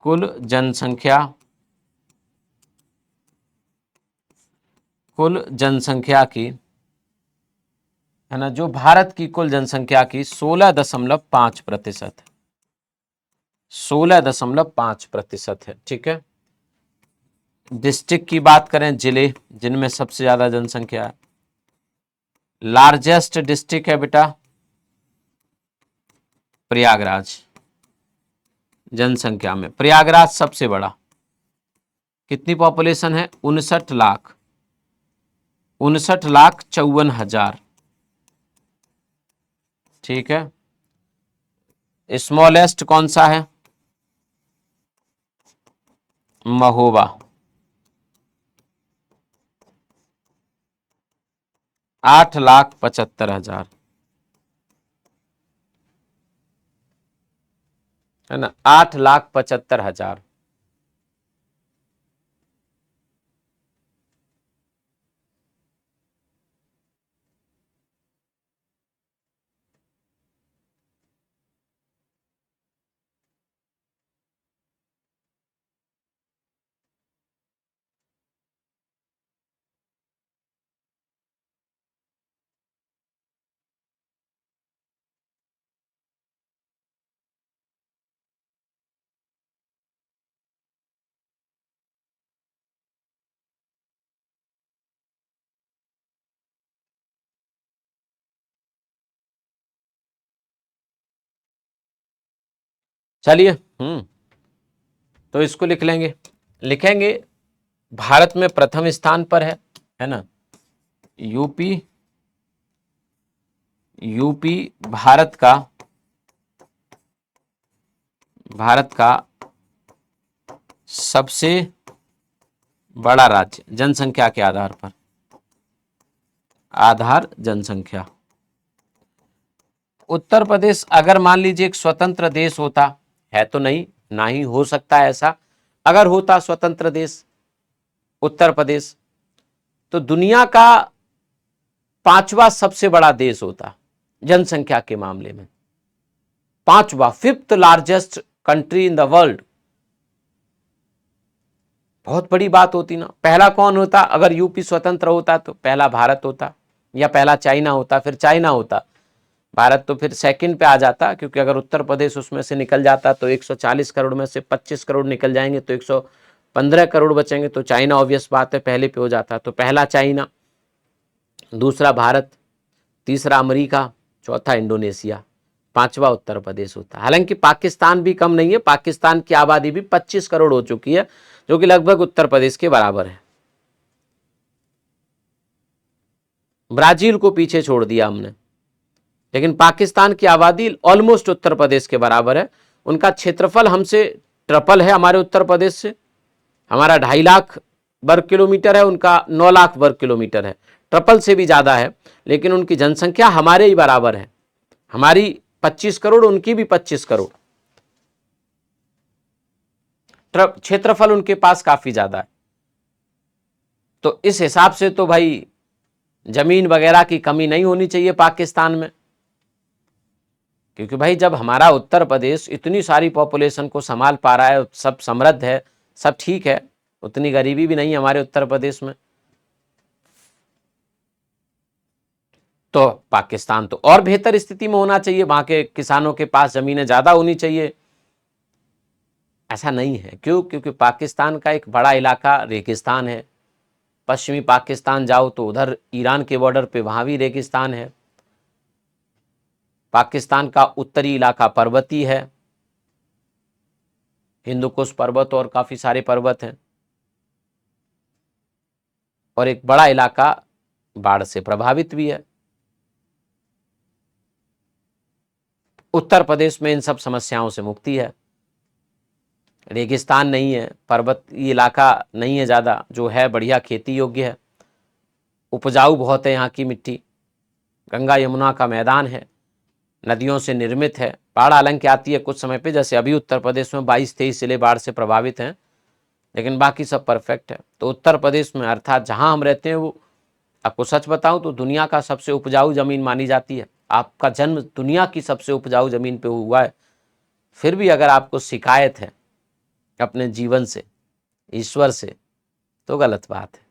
कुल जनसंख्या कुल जनसंख्या की, है ना, जो भारत की कुल जनसंख्या की 16.5% है, 16.5% है। ठीक है। डिस्ट्रिक्ट की बात करें, जिले जिनमें सबसे ज्यादा जनसंख्या है, लार्जेस्ट डिस्ट्रिक्ट है बेटा प्रयागराज। जनसंख्या में प्रयागराज सबसे बड़ा। कितनी पॉपुलेशन है? 59 लाख, 59,54,000। ठीक है। स्मॉलेस्ट कौन सा है? महोबा, 8,75,000, है ना, 8,75,000। चलिए, तो इसको लिख लेंगे, लिखेंगे भारत में प्रथम स्थान पर है ना, यूपी, यूपी भारत का सबसे बड़ा राज्य जनसंख्या के आधार पर, आधार जनसंख्या। उत्तर प्रदेश अगर मान लीजिए एक स्वतंत्र देश होता, है तो नहीं, ना ही हो सकता है ऐसा, अगर होता स्वतंत्र देश उत्तर प्रदेश, तो दुनिया का 5वां सबसे बड़ा देश होता जनसंख्या के मामले में, 5वां, 5th largest country in the world. बहुत बड़ी बात होती ना। पहला कौन होता? अगर यूपी स्वतंत्र होता तो पहला भारत होता, या पहला चाइना होता, फिर चाइना होता, भारत तो फिर सेकंड पे आ जाता, क्योंकि अगर उत्तर प्रदेश उसमें से निकल जाता तो 140 करोड़ में से 25 करोड़ निकल जाएंगे तो 115 करोड़ बचेंगे, तो चाइना ऑब्वियस बात है पहले पे हो जाता। तो पहला चाइना, दूसरा भारत, तीसरा अमेरिका, चौथा इंडोनेशिया, 5वां उत्तर प्रदेश होता। हालांकि पाकिस्तान भी कम नहीं है, पाकिस्तान की आबादी भी 25 करोड़ हो चुकी है, जो कि लगभग उत्तर प्रदेश के बराबर है। ब्राजील को पीछे छोड़ दिया हमने, लेकिन पाकिस्तान की आबादी ऑलमोस्ट उत्तर प्रदेश के बराबर है। उनका क्षेत्रफल हमसे ट्रिपल है, हमारे उत्तर प्रदेश से। हमारा 2.5 लाख वर्ग किलोमीटर है, उनका 9 लाख वर्ग किलोमीटर है, ट्रिपल से भी ज्यादा है। लेकिन उनकी जनसंख्या हमारे ही बराबर है, हमारी 25 करोड़, उनकी भी 25 करोड़। क्षेत्रफल उनके पास काफी ज्यादा है। तो इस हिसाब से तो भाई जमीन वगैरह की कमी नहीं होनी चाहिए पाकिस्तान में, क्योंकि भाई जब हमारा उत्तर प्रदेश इतनी सारी पॉपुलेशन को संभाल पा रहा है, सब समृद्ध है, सब ठीक है, उतनी गरीबी भी नहीं है हमारे उत्तर प्रदेश में, तो पाकिस्तान तो और बेहतर स्थिति में होना चाहिए, वहां के किसानों के पास जमीनें ज्यादा होनी चाहिए। ऐसा नहीं है। क्यों? क्योंकि पाकिस्तान का एक बड़ा इलाका रेगिस्तान है। पश्चिमी पाकिस्तान जाओ तो उधर ईरान के बॉर्डर पे वहां भी रेगिस्तान है। पाकिस्तान का उत्तरी इलाका पर्वतीय है, हिंदुकुश पर्वत और काफी सारे पर्वत हैं, और एक बड़ा इलाका बाढ़ से प्रभावित भी है। उत्तर प्रदेश में इन सब समस्याओं से मुक्ति है। रेगिस्तान नहीं है, पर्वतीय इलाका नहीं है ज़्यादा, जो है बढ़िया खेती योग्य है, उपजाऊ बहुत है यहाँ की मिट्टी, गंगा यमुना का मैदान है, नदियों से निर्मित है। बाढ़ हालांकि आती है कुछ समय पे, जैसे अभी उत्तर प्रदेश में 22-23 जिले बाढ़ से प्रभावित हैं, लेकिन बाकी सब परफेक्ट है। तो उत्तर प्रदेश में, अर्थात जहाँ हम रहते हैं, वो आपको सच बताऊं तो दुनिया का सबसे उपजाऊ जमीन मानी जाती है। आपका जन्म दुनिया की सबसे उपजाऊ जमीन पे हुआ है, फिर भी अगर आपको शिकायत है अपने जीवन से, ईश्वर से, तो गलत बात है।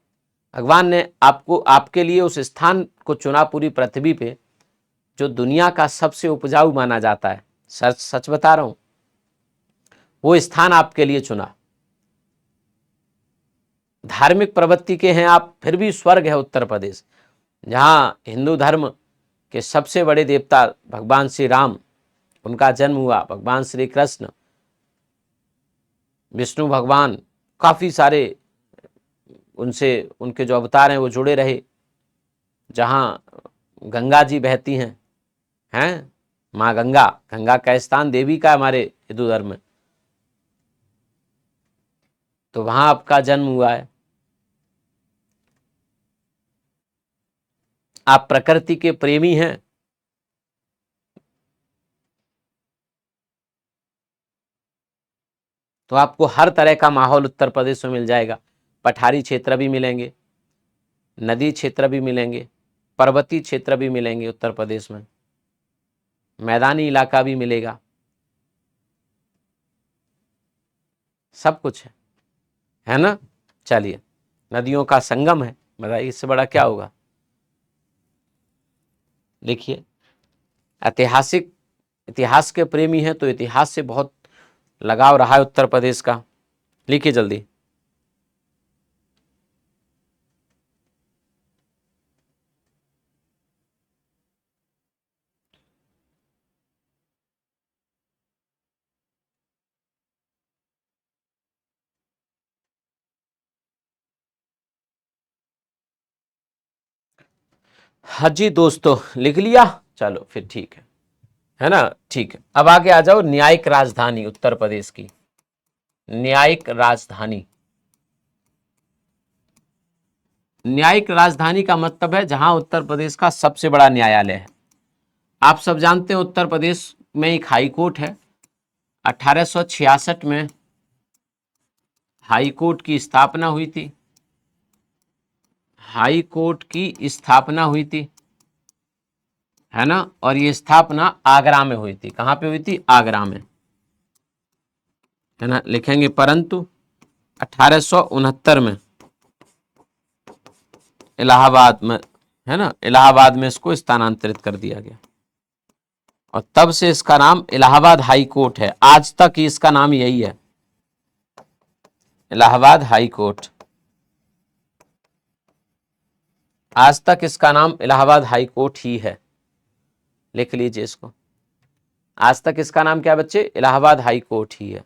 भगवान ने आपको, आपके लिए उस स्थान को चुना पूरी पृथ्वी पे जो दुनिया का सबसे उपजाऊ माना जाता है। सच सच बता रहा हूं, वो स्थान आपके लिए चुना। धार्मिक प्रवृत्ति के हैं आप, फिर भी स्वर्ग है उत्तर प्रदेश, जहां हिंदू धर्म के सबसे बड़े देवता भगवान श्री राम, उनका जन्म हुआ, भगवान श्री कृष्ण, विष्णु भगवान, काफी सारे उनसे, उनके जो अवतार हैं वो जुड़े रहे, जहां गंगा जी बहती हैं माँ गंगा, गंगा का स्थान देवी का हमारे हिंदू धर्म में, तो वहां आपका जन्म हुआ है। आप प्रकृति के प्रेमी हैं, तो आपको हर तरह का माहौल उत्तर प्रदेश में मिल जाएगा। पठारी क्षेत्र भी मिलेंगे, नदी क्षेत्र भी मिलेंगे, पर्वतीय क्षेत्र भी मिलेंगे उत्तर प्रदेश में, मैदानी इलाका भी मिलेगा, सब कुछ है ना। चलिए, नदियों का संगम है, बताइए इससे बड़ा क्या होगा। देखिए, ऐतिहासिक, इतिहास के प्रेमी हैं तो इतिहास से बहुत लगाव रहा है उत्तर प्रदेश का। लिखिए जल्दी। हाँ जी दोस्तों, लिख लिया, चलो फिर ठीक है ना, ठीक है। अब आगे आ जाओ, न्यायिक राजधानी उत्तर प्रदेश की, न्यायिक राजधानी। न्यायिक राजधानी का मतलब है जहां उत्तर प्रदेश का सबसे बड़ा न्यायालय है। आप सब जानते हैं उत्तर प्रदेश में एक हाई कोर्ट है। 1866 में हाई कोर्ट की स्थापना हुई थी, हाई कोर्ट की स्थापना हुई थी, है ना। और ये स्थापना आगरा में हुई थी। कहां पे हुई थी? आगरा में, है ना। लिखेंगे परंतु 1869 में इलाहाबाद में, है ना, इलाहाबाद में इसको स्थानांतरित कर दिया गया और तब से इसका नाम इलाहाबाद हाई कोर्ट है। आज तक इसका नाम यही है, इलाहाबाद हाई कोर्ट। आज तक इसका नाम इलाहाबाद हाई कोर्ट ही है, लिख लीजिए इसको। आज तक इसका नाम क्या बच्चे? इलाहाबाद हाई कोर्ट ही है।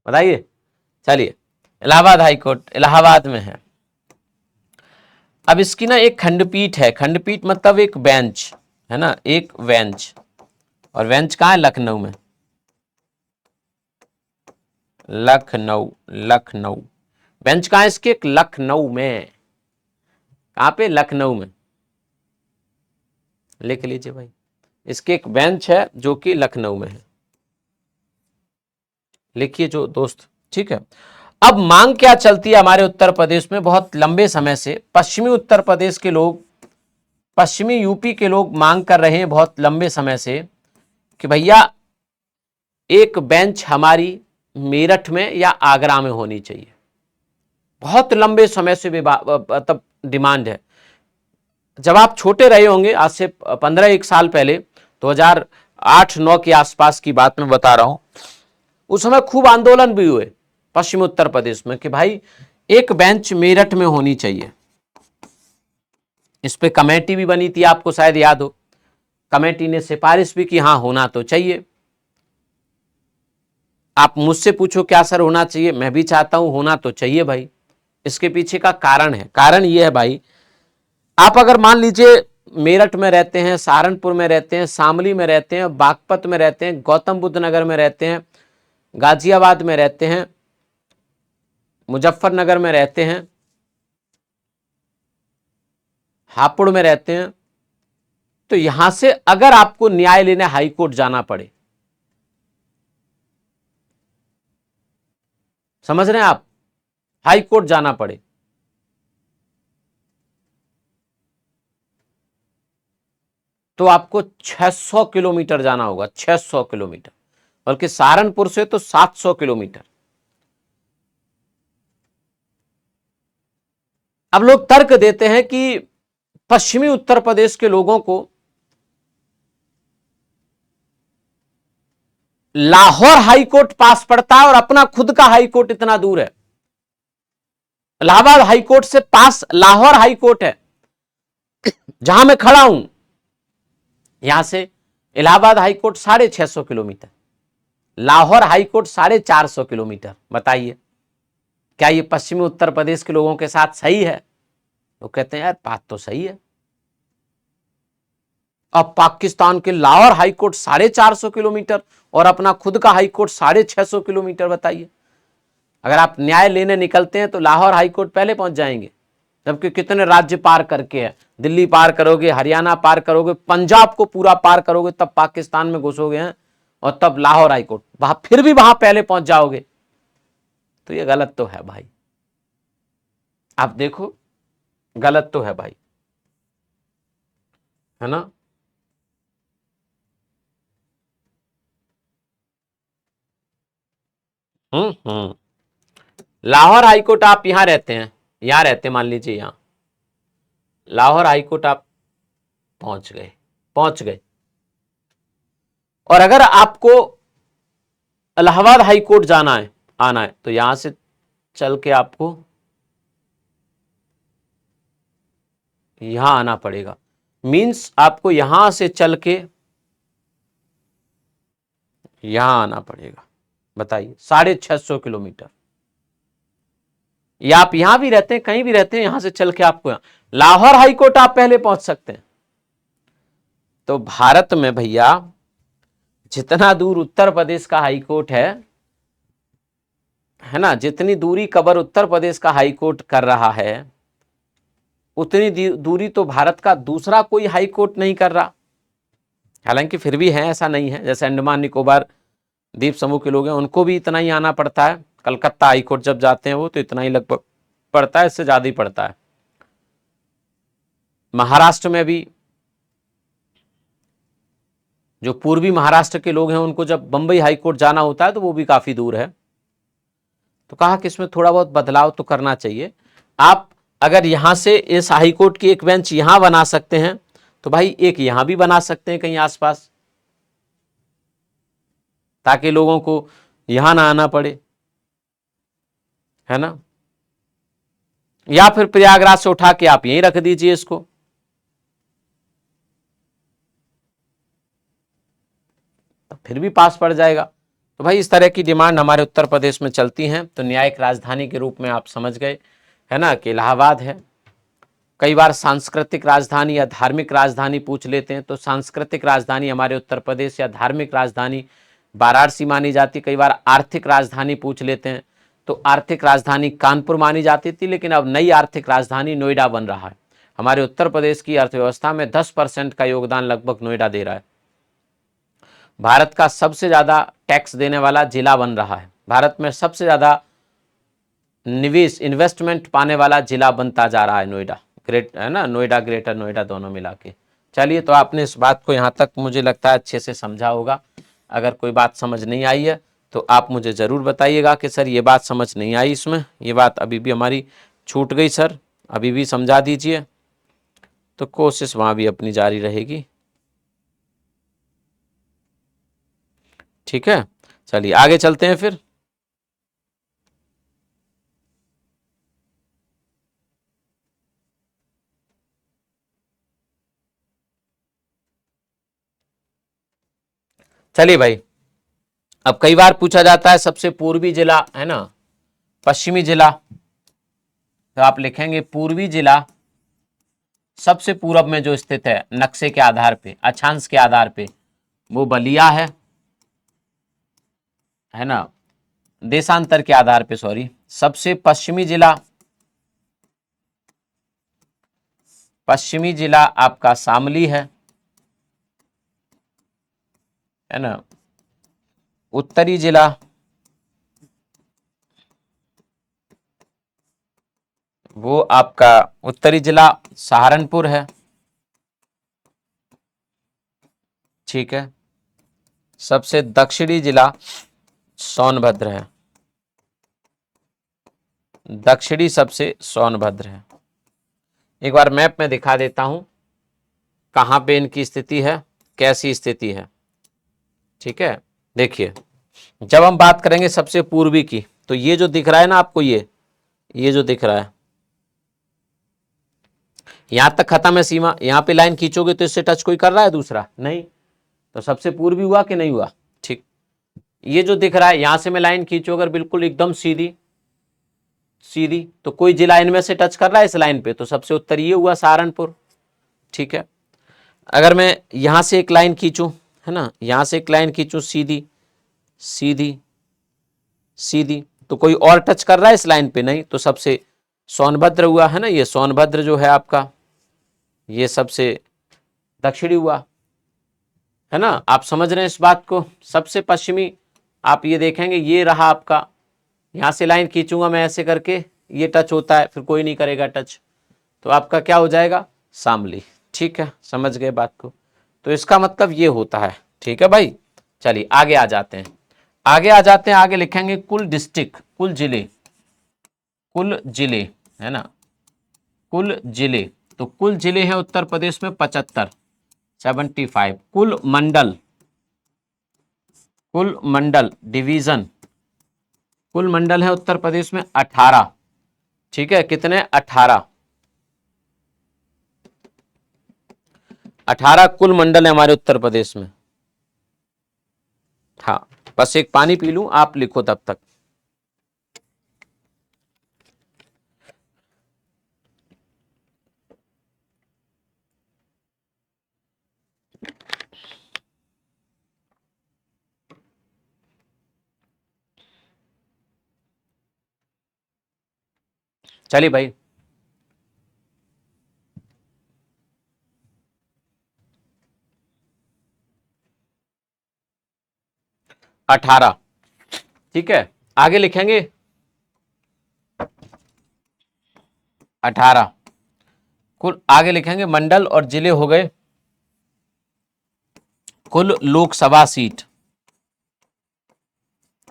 बताइए, चलिए, इलाहाबाद हाई कोर्ट इलाहाबाद में है। अब इसकी ना एक खंडपीठ है, खंडपीठ मतलब एक बेंच, है ना, एक बेंच। और बेंच कहाँ है? लखनऊ में, लखनऊ, लखनऊ। बेंच कहाँ है इसके? लखनऊ में। कहाँ पे? लखनऊ में। लिख लीजिए भाई, इसके एक बेंच है जो कि लखनऊ में है। लिखिए जो दोस्त, ठीक है। अब मांग क्या चलती है हमारे उत्तर प्रदेश में? बहुत लंबे समय से पश्चिमी उत्तर प्रदेश के लोग, पश्चिमी यूपी के लोग मांग कर रहे हैं बहुत लंबे समय से कि भैया एक बेंच हमारी मेरठ में या आगरा में होनी चाहिए। बहुत लंबे समय से मतलब डिमांड है। जब आप छोटे रहे होंगे, आज से 15 साल पहले, 2008-9 के आसपास की बात मैं बता रहा हूं, उस समय खूब आंदोलन भी हुए पश्चिम उत्तर प्रदेश में कि भाई एक बेंच मेरठ में होनी चाहिए। इस पे कमेटी भी बनी थी, आपको शायद याद हो। कमेटी ने सिफारिश भी की, हाँ होना तो चाहिए। आप मुझसे पूछो क्या सर होना चाहिए, मैं भी चाहता हूं होना तो चाहिए भाई। इसके पीछे का कारण है, कारण यह है भाई, आप अगर मान लीजिए मेरठ में रहते हैं, सहारनपुर में रहते हैं, शामली में रहते हैं, बागपत में रहते हैं, गौतम बुद्ध नगर में रहते हैं, गाजियाबाद में रहते हैं, मुजफ्फरनगर में रहते हैं, हापुड़ में रहते हैं, तो यहां से अगर आपको न्याय लेने हाई कोर्ट जाना पड़े, समझ रहे हैं आप, हाई कोर्ट जाना पड़े, तो आपको 600 किलोमीटर जाना होगा, 600 किलोमीटर, बल्कि सहारनपुर से तो 700 किलोमीटर। अब लोग तर्क देते हैं कि पश्चिमी उत्तर प्रदेश के लोगों को लाहौर हाईकोर्ट पास पड़ता है और अपना खुद का हाईकोर्ट इतना दूर है। इलाहाबाद हाईकोर्ट से पास लाहौर हाईकोर्ट है, जहां मैं खड़ा हूं, यहां से Allahabad high court 650 kilometre, Lahore high court 450 kilometre. बताइए क्या ये पश्चिमी उत्तर प्रदेश के लोगों के साथ सही है? वो कहते हैं यार बात तो सही है। अब पाकिस्तान के लाहौर हाईकोर्ट 450 किलोमीटर और अपना खुद का हाईकोर्ट 650 किलोमीटर। बताइए, अगर आप न्याय लेने निकलते हैं तो लाहौर हाईकोर्ट पहले पहुंच जाएंगे, जबकि कितने राज्य पार करके है, दिल्ली पार करोगे, हरियाणा पार करोगे, पंजाब को पूरा पार करोगे, तब पाकिस्तान में घुसोगे हैं, और तब लाहौर हाईकोर्ट, वहां फिर भी वहां पहले पहुंच जाओगे। तो ये गलत तो है भाई, आप देखो गलत तो है भाई, है ना। हम्म। लाहौर हाईकोर्ट, आप यहां रहते हैं, यहां रहते मान लीजिए, यहां लाहौर हाईकोर्ट आप पहुंच गए, पहुंच गए, और अगर आपको इलाहाबाद हाईकोर्ट जाना है, आना है, तो यहां से चल के आपको यहां आना पड़ेगा। मींस आपको यहां से चल के यहां आना पड़ेगा। बताइए, 650 किलोमीटर। या आप यहां भी रहते हैं, कहीं भी रहते हैं, यहां से चल के आपको लाहौर हाईकोर्ट आप पहले पहुंच सकते हैं। तो भारत में भैया जितना दूर उत्तर प्रदेश का हाईकोर्ट है ना, जितनी दूरी कवर उत्तर प्रदेश का हाईकोर्ट कर रहा है, उतनी दूरी तो भारत का दूसरा कोई हाईकोर्ट नहीं कर रहा। हालांकि फिर भी है, ऐसा नहीं है, जैसे अंडमान निकोबार द्वीप समूह के लोग हैं, उनको भी इतना ही आना पड़ता है। कलकत्ता हाईकोर्ट जब जाते हैं वो, तो इतना ही लगभग पड़ता है, इससे ज्यादा ही पड़ता है। महाराष्ट्र में भी जो पूर्वी महाराष्ट्र के लोग हैं, उनको जब बंबई हाईकोर्ट जाना होता है तो वो भी काफी दूर है। तो कहा कि इसमें थोड़ा बहुत बदलाव तो करना चाहिए। आप अगर यहां से इस हाईकोर्ट की एक बेंच यहां बना सकते हैं, तो भाई एक यहां भी बना सकते हैं कहीं आसपास, ताकि लोगों को यहां ना आना पड़े, है ना। या फिर प्रयागराज से उठा के आप यहीं रख दीजिए इसको, तो फिर भी पास पड़ जाएगा। तो भाई इस तरह की डिमांड हमारे उत्तर प्रदेश में चलती हैं। तो न्यायिक राजधानी के रूप में आप समझ गए, है ना, कि इलाहाबाद है। कई बार सांस्कृतिक राजधानी या धार्मिक राजधानी पूछ लेते हैं, तो सांस्कृतिक राजधानी हमारे उत्तर प्रदेश या धार्मिक राजधानी वाराणसी मानी जाती। कई बार आर्थिक राजधानी पूछ लेते हैं, तो आर्थिक राजधानी कानपुर मानी जाती थी, लेकिन अब नई आर्थिक राजधानी नोएडा बन रहा है। हमारे उत्तर प्रदेश की अर्थव्यवस्था में 10% का योगदान लगभग नोएडा दे रहा है। भारत का सबसे ज्यादा टैक्स देने वाला जिला बन रहा है। भारत में सबसे ज्यादा निवेश इन्वेस्टमेंट पाने वाला जिला बनता जा रहा है नोएडा, ग्रेट है ना, नोएडा ग्रेटर नोएडा दोनों मिला के। चलिए, तो आपने इस बात को यहाँ तक मुझे लगता है अच्छे से समझा होगा। अगर कोई बात समझ नहीं आई है तो आप मुझे ज़रूर बताइएगा कि सर ये बात समझ नहीं आई, इसमें ये बात अभी भी हमारी छूट गई सर, अभी भी समझा दीजिए। तो कोशिश वहाँ भी अपनी जारी रहेगी। ठीक है, चलिए आगे चलते हैं फिर। चलिए भाई, अब कई बार पूछा जाता है सबसे पूर्वी जिला, है ना, पश्चिमी जिला। तो आप लिखेंगे पूर्वी जिला सबसे पूरब में जो स्थित है नक्शे के आधार पे, अक्षांश के आधार पे, वो बलिया है ना, देशांतर के आधार पे, सॉरी। सबसे पश्चिमी जिला आपका शामली है ना। उत्तरी जिला वो आपका उत्तरी जिला सहारनपुर है। ठीक है, सबसे दक्षिणी जिला सोनभद्र है, दक्षिणी सबसे सोनभद्र है। एक बार मैप में दिखा देता हूं कहां पे इनकी स्थिति है, कैसी स्थिति है। ठीक है, देखिए जब हम बात करेंगे सबसे पूर्वी की, तो ये जो दिख रहा है ना आपको, ये जो दिख रहा है, यहां तक खत्म है सीमा। यहां पे लाइन खींचोगे तो इससे टच कोई कर रहा है दूसरा? नहीं, तो सबसे पूर्वी हुआ कि नहीं हुआ? ठीक, ये जो दिख रहा है यहां से मैं लाइन खींचू अगर बिल्कुल एकदम सीधी सीधी, तो कोई जिला इनमें से टच कर रहा है इस लाइन पे, तो सबसे उत्तरी ये हुआ सहारनपुर। ठीक है, अगर मैं यहां से एक लाइन खींचूं, है ना, यहां से एक लाइन खींचूं सीधी सीधी सीधी, तो कोई और टच कर रहा है इस लाइन पे? नहीं, तो सबसे सोनभद्र हुआ, है ना, ये सोनभद्र जो है आपका, ये सबसे दक्षिणी हुआ, है ना। आप समझ रहे हैं इस बात को? सबसे पश्चिमी आप ये देखेंगे, ये रहा आपका, यहां से लाइन खींचूंगा मैं ऐसे करके, ये टच होता है, फिर कोई नहीं करेगा टच, तो आपका क्या हो जाएगा? शामली। ठीक है, समझ गए बात को? तो इसका मतलब ये होता है। ठीक है भाई, चलिए आगे आ जाते हैं, आगे लिखेंगे कुल डिस्ट्रिक्ट, कुल जिले, है ना, कुल जिले। तो कुल जिले हैं उत्तर प्रदेश में 75, 75। कुल मंडल डिवीजन, कुल मंडल है उत्तर प्रदेश में 18। ठीक है, कितने? 18, 18 कुल मंडल है हमारे उत्तर प्रदेश में। हाँ, बस एक पानी पी लूं, आप लिखो तब तक। चलिए भाई, 18। ठीक है, आगे लिखेंगे 18, कुल आगे लिखेंगे मंडल और जिले हो गए। कुल लोकसभा सीट,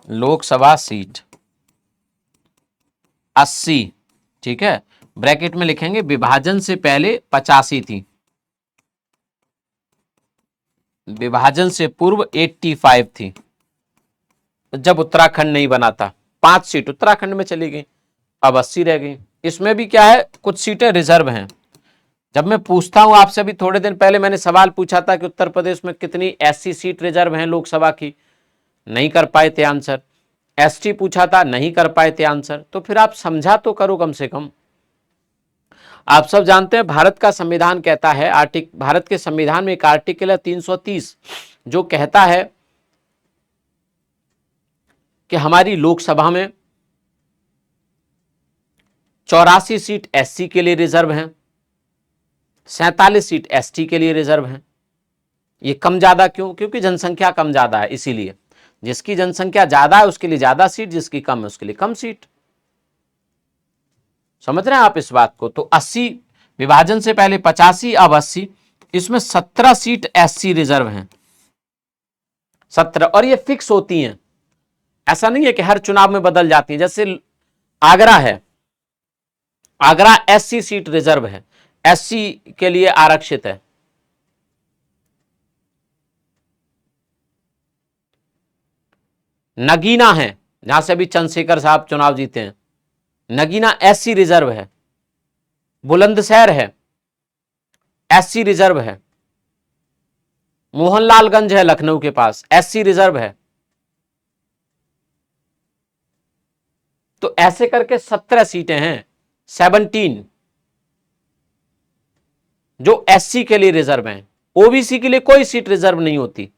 लोकसभा सीट 80। ठीक है, ब्रैकेट में लिखेंगे विभाजन से पहले 85 थी, विभाजन से पूर्व 85 थी, जब उत्तराखंड नहीं बना था। 5 सीट उत्तराखंड में चली गई, अब 80 रह गई। इसमें भी क्या है, कुछ सीटें रिजर्व हैं। जब मैं पूछता हूं आपसे, अभी थोड़े दिन पहले मैंने सवाल पूछा था कि उत्तर प्रदेश में कितनी एससी सीट रिजर्व हैं लोकसभा की, नहीं कर पाए थे आंसर। एसटी पूछा था, नहीं कर पाए थे आंसर। तो फिर आप समझा तो करो कम से कम। आप सब जानते हैं भारत का संविधान कहता है, भारत के संविधान में एक आर्टिकल है 330, जो कहता है कि हमारी लोकसभा में 84 सीट एससी के लिए रिजर्व हैं, 47 सीट एसटी के लिए रिजर्व हैं। ये कम ज्यादा क्यों? क्योंकि जनसंख्या कम ज्यादा है, इसीलिए। जिसकी जनसंख्या ज्यादा है उसके लिए ज्यादा सीट, जिसकी कम है उसके लिए कम सीट। समझ रहे हैं आप इस बात को? तो 80 विभाजन से पहले 85, अब 80। इसमें 17 सीट एससी रिजर्व हैं, 17, और ये फिक्स होती हैं। ऐसा नहीं है कि हर चुनाव में बदल जाती है। जैसे आगरा है, आगरा एससी सीट रिजर्व है, एससी के लिए आरक्षित है। नगीना है, जहां से अभी चंद्रशेखर साहब चुनाव जीते हैं, नगीना एससी रिजर्व है। बुलंदशहर है, एससी रिजर्व है। मोहनलालगंज है लखनऊ के पास, एससी रिजर्व है। तो ऐसे करके 17 सीटें हैं, 17, जो एससी के लिए रिजर्व हैं। ओबीसी के लिए कोई सीट रिजर्व नहीं होती।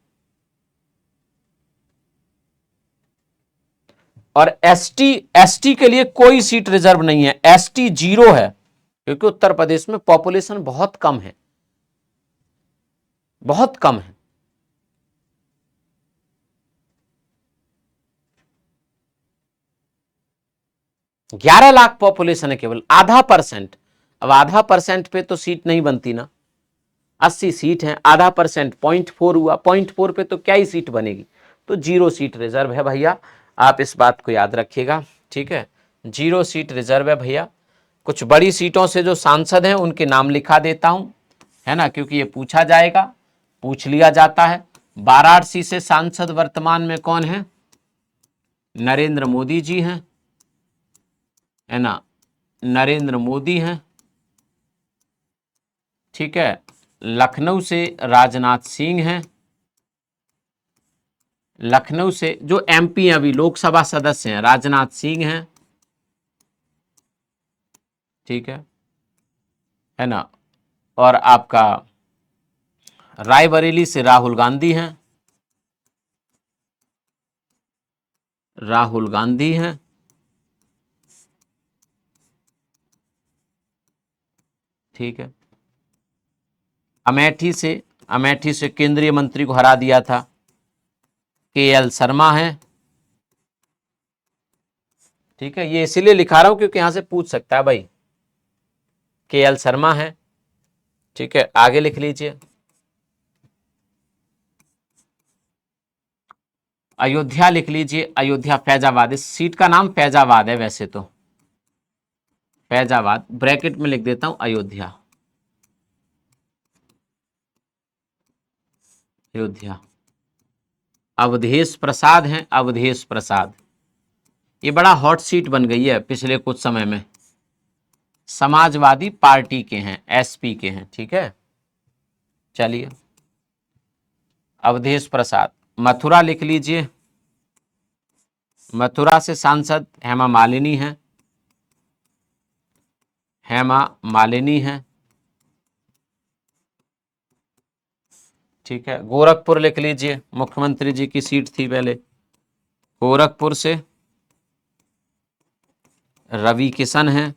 और एसटी के लिए कोई सीट रिजर्व नहीं है, एसटी 0 है, क्योंकि उत्तर प्रदेश में पॉपुलेशन बहुत कम है, बहुत कम है। ग्यारह लाख पॉपुलेशन है केवल, आधा %। अब आधा % पे तो सीट नहीं बनती ना। 80 सीट हैं, आधा परसेंट 0.4 हुआ, 0.4 पे तो क्या ही सीट बनेगी, तो 0 सीट रिजर्व है भैया, आप इस बात को याद रखिएगा, ठीक है, 0 सीट रिजर्व है भैया। कुछ बड़ी सीटों से जो सांसद हैं उनके नाम लिखा देता हूं, है ना, क्योंकि ये पूछा जाएगा, पूछ लिया जाता है। वाराणसी से सांसद वर्तमान में कौन है, नरेंद्र मोदी जी हैं, है ना, नरेंद्र मोदी हैं, ठीक है। लखनऊ से राजनाथ सिंह हैं, लखनऊ से जो एमपी अभी लोकसभा सदस्य हैं राजनाथ सिंह हैं, ठीक है ना, और आपका रायबरेली से राहुल गांधी हैं, राहुल गांधी हैं, ठीक है। अमेठी से केंद्रीय मंत्री को हरा दिया था, केएल शर्मा है, ठीक है, ये इसीलिए लिखा रहा हूं क्योंकि यहां से पूछ सकता है भाई, केएल शर्मा है, ठीक है। आगे लिख लीजिए, अयोध्या लिख लीजिए, अयोध्या फैजाबाद, इस सीट का नाम फैजाबाद है वैसे तो, फैजाबाद, ब्रैकेट में लिख देता हूं अयोध्या, अयोध्या। अवधेश प्रसाद हैं, अवधेश प्रसाद, ये बड़ा हॉट सीट बन गई है पिछले कुछ समय में, समाजवादी पार्टी के हैं, एसपी के हैं, ठीक है। चलिए, अवधेश प्रसाद। मथुरा लिख लीजिए, मथुरा से सांसद हेमा मालिनी हैं, हेमा मालिनी हैं, ठीक है। गोरखपुर लिख लीजिए, मुख्यमंत्री जी की सीट थी पहले, गोरखपुर से रवि किशन हैं,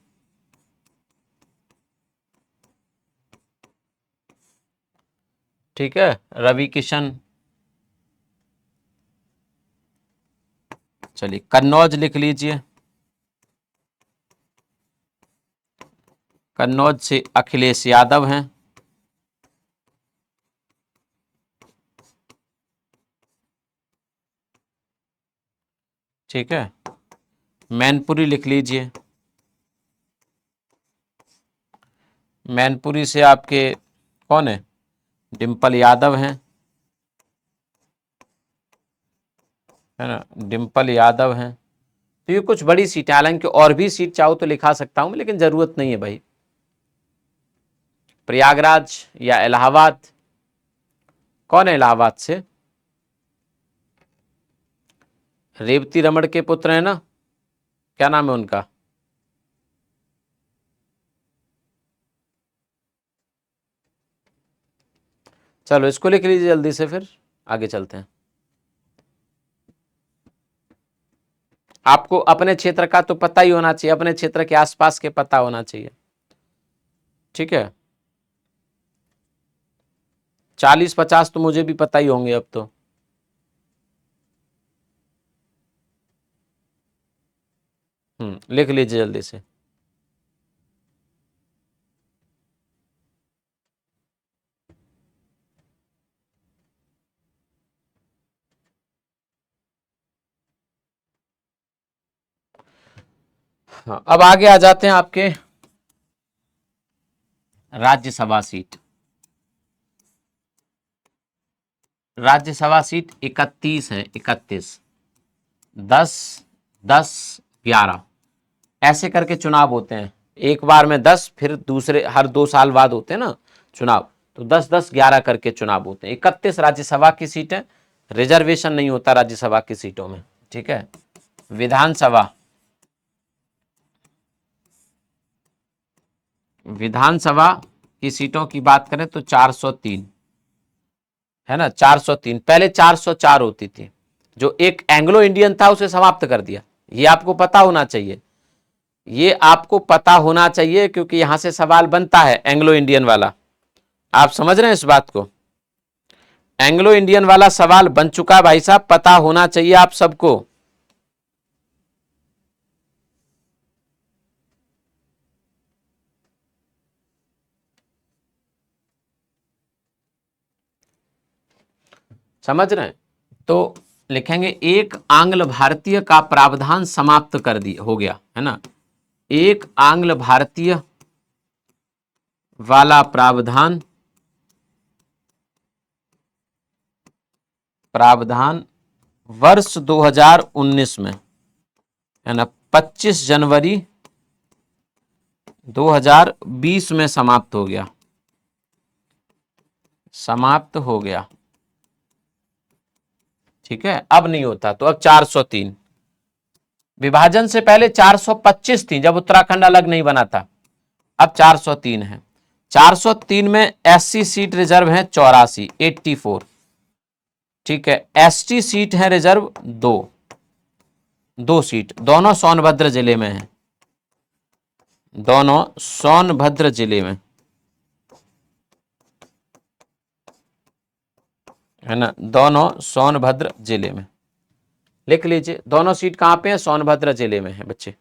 ठीक है, रवि किशन। चलिए, कन्नौज लिख लीजिए, कन्नौज से अखिलेश यादव हैं, ठीक है। मैनपुरी लिख लीजिए, मैनपुरी से आपके कौन है, डिम्पल यादव हैं, है ना, डिम्पल यादव हैं। तो ये कुछ बड़ी सीटें, हालांकि और भी सीट चाहो तो लिखा सकता हूं, लेकिन जरूरत नहीं है भाई। प्रयागराज या इलाहाबाद, कौन है इलाहाबाद से, रेवती रमण के पुत्र है ना, क्या नाम है उनका, चलो इसको लिख लीजिए जल्दी से, फिर आगे चलते हैं। आपको अपने क्षेत्र का तो पता ही होना चाहिए, अपने क्षेत्र के आसपास के पता होना चाहिए, ठीक है। 40-50 तो मुझे भी पता ही होंगे अब तो, लिख लीजिए जल्दी से। हाँ, अब आगे आ जाते हैं आपके राज्यसभा सीट, राज्यसभा सीट 31 है, 31, 10, 10, 11 ऐसे करके चुनाव होते हैं, एक बार में 10, फिर दूसरे हर 2 साल बाद होते हैं ना चुनाव, तो 10, 10, 11 करके चुनाव होते हैं। 31 राज्यसभा की सीटें, रिजर्वेशन नहीं होता राज्यसभा की सीटों में, ठीक है। विधानसभा, विधानसभा की सीटों की बात करें तो 403, है ना, 403, पहले 404 होती थी, जो एक एंग्लो इंडियन था उसे समाप्त कर दिया, ये आपको पता होना चाहिए, ये आपको पता होना चाहिए, क्योंकि यहां से सवाल बनता है एंग्लो इंडियन वाला, आप समझ रहे हैं इस बात को, एंग्लो इंडियन वाला सवाल बन चुका भाई साहब, पता होना चाहिए आप सबको। समझ रहे हैं? तो लिखेंगे एक आंग्ल भारतीय का प्रावधान समाप्त कर दिया, हो गया है ना। एक आंग्ल भारतीय वाला प्रावधान, प्रावधान वर्ष 2019 में, है ना, 25 जनवरी 2020 में समाप्त हो गया, समाप्त हो गया। ठीक है, अब नहीं होता। तो अब 403, विभाजन से पहले 425 थी जब उत्तराखंड अलग नहीं बना था, अब 403 है। 403 में एससी सीट रिजर्व है 84, 84। ठीक है, एसटी सीट है रिजर्व 2, 2 सीट, दोनों सोनभद्र जिले में है, दोनों सोनभद्र जिले में, है ना, दोनों सोनभद्र जिले में। लिख लीजिए, दोनों सीट कहां पे है? सोनभद्र जिले में है बच्चे।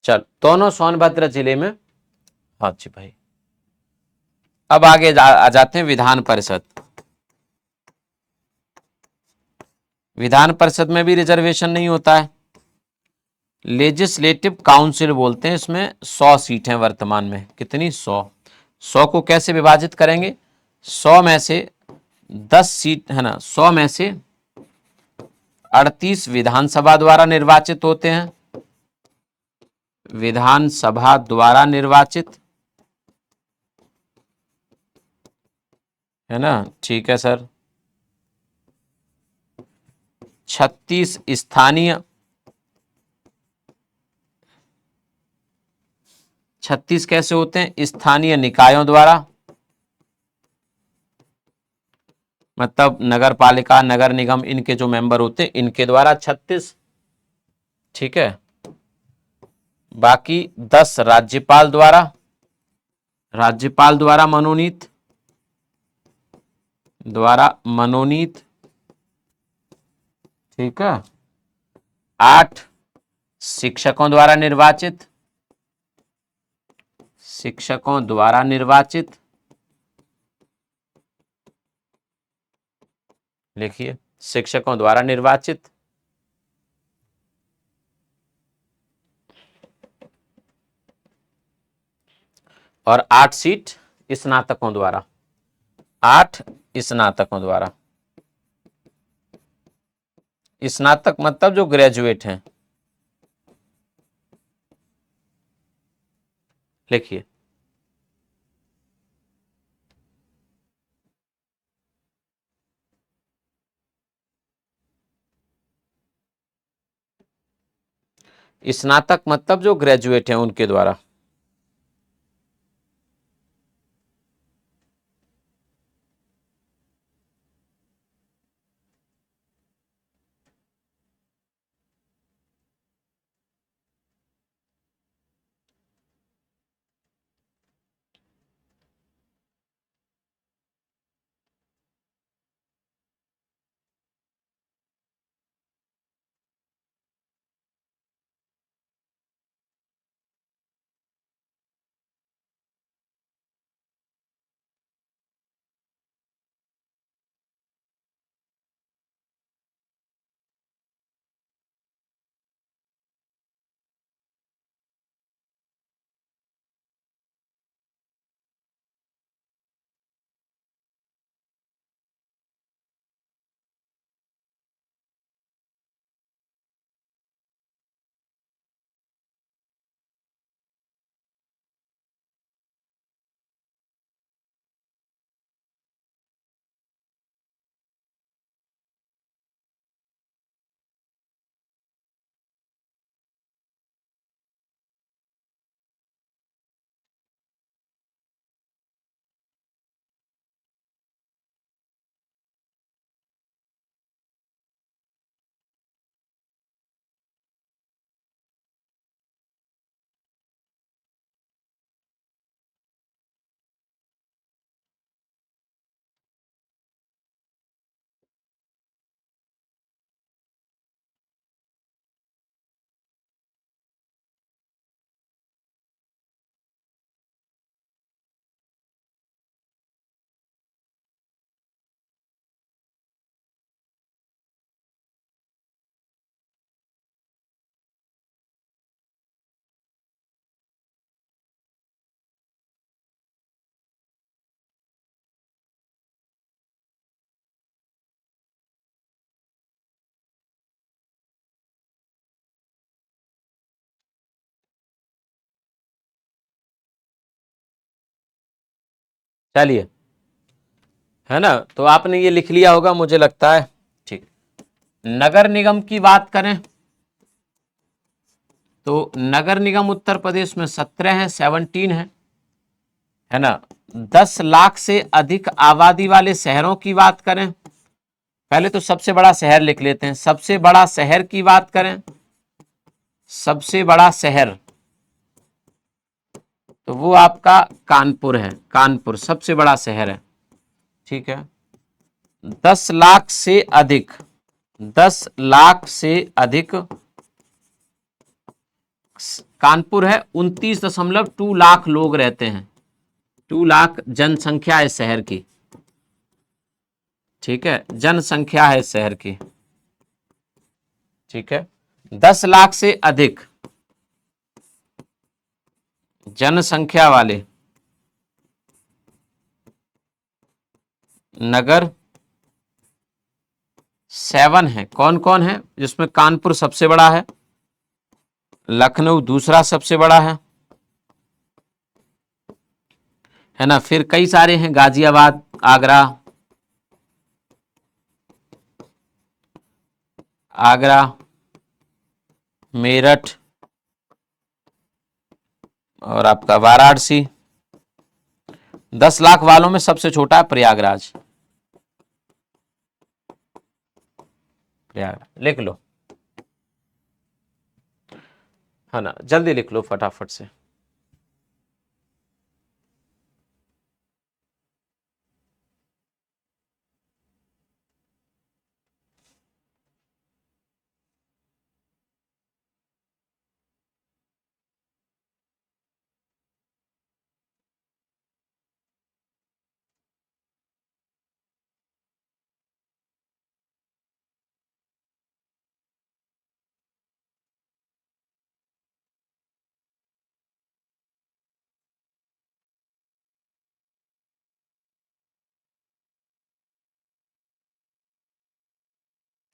चल, दोनों सोनभद्र जिले में। हाँ जी भाई, अब आगे आ जाते हैं विधान परिषद। विधान परिषद में भी रिजर्वेशन नहीं होता है। लेजिस्लेटिव काउंसिल बोलते हैं, इसमें 100 सीट हैं वर्तमान में। कितनी? 100। 100 को कैसे विभाजित करेंगे? 100 में से 10 सीट, है ना, 100 में से 38 विधानसभा द्वारा निर्वाचित होते हैं, विधानसभा द्वारा निर्वाचित, है ना। ठीक है सर। 36 स्थानीय, 36 कैसे होते हैं? स्थानीय निकायों द्वारा, मतलब नगर पालिका, नगर निगम, इनके जो मेंबर होते हैं इनके द्वारा 36। ठीक है, बाकी 10 राज्यपाल द्वारा, राज्यपाल द्वारा मनोनीत, द्वारा मनोनीत। ठीक है, 8 शिक्षकों द्वारा निर्वाचित, शिक्षकों द्वारा निर्वाचित। लिखिए, शिक्षकों द्वारा निर्वाचित। और 8 सीट स्नातकों द्वारा, 8 स्नातकों द्वारा। स्नातक मतलब जो ग्रेजुएट हैं। लिखिए, स्नातक मतलब जो ग्रेजुएट हैं उनके द्वारा। चलिए, है ना, तो आपने ये लिख लिया होगा मुझे लगता है। ठीक, नगर निगम की बात करें तो नगर निगम उत्तर प्रदेश में 17 है, 17 है ना। 10 लाख से अधिक आबादी वाले शहरों की बात करें, पहले तो सबसे बड़ा शहर लिख लेते हैं। सबसे बड़ा शहर की बात करें, सबसे बड़ा शहर तो वो आपका कानपुर है। कानपुर सबसे बड़ा शहर है, ठीक है। 10 लाख से अधिक, 10 लाख से अधिक कानपुर है। 29.2 लाख लोग रहते हैं, 2 लाख जनसंख्या है शहर की, ठीक है, जनसंख्या है शहर की, ठीक है। 10 लाख से अधिक जनसंख्या वाले नगर 7 है। कौन कौन है, जिसमें कानपुर सबसे बड़ा है, लखनऊ दूसरा सबसे बड़ा है ना। फिर कई सारे हैं, गाजियाबाद, आगरा, आगरा, मेरठ और आपका वाराणसी। 10 लाख वालों में सबसे छोटा है प्रयागराज। प्रयागराज लिख लो, है ना, जल्दी लिख लो फटाफट से।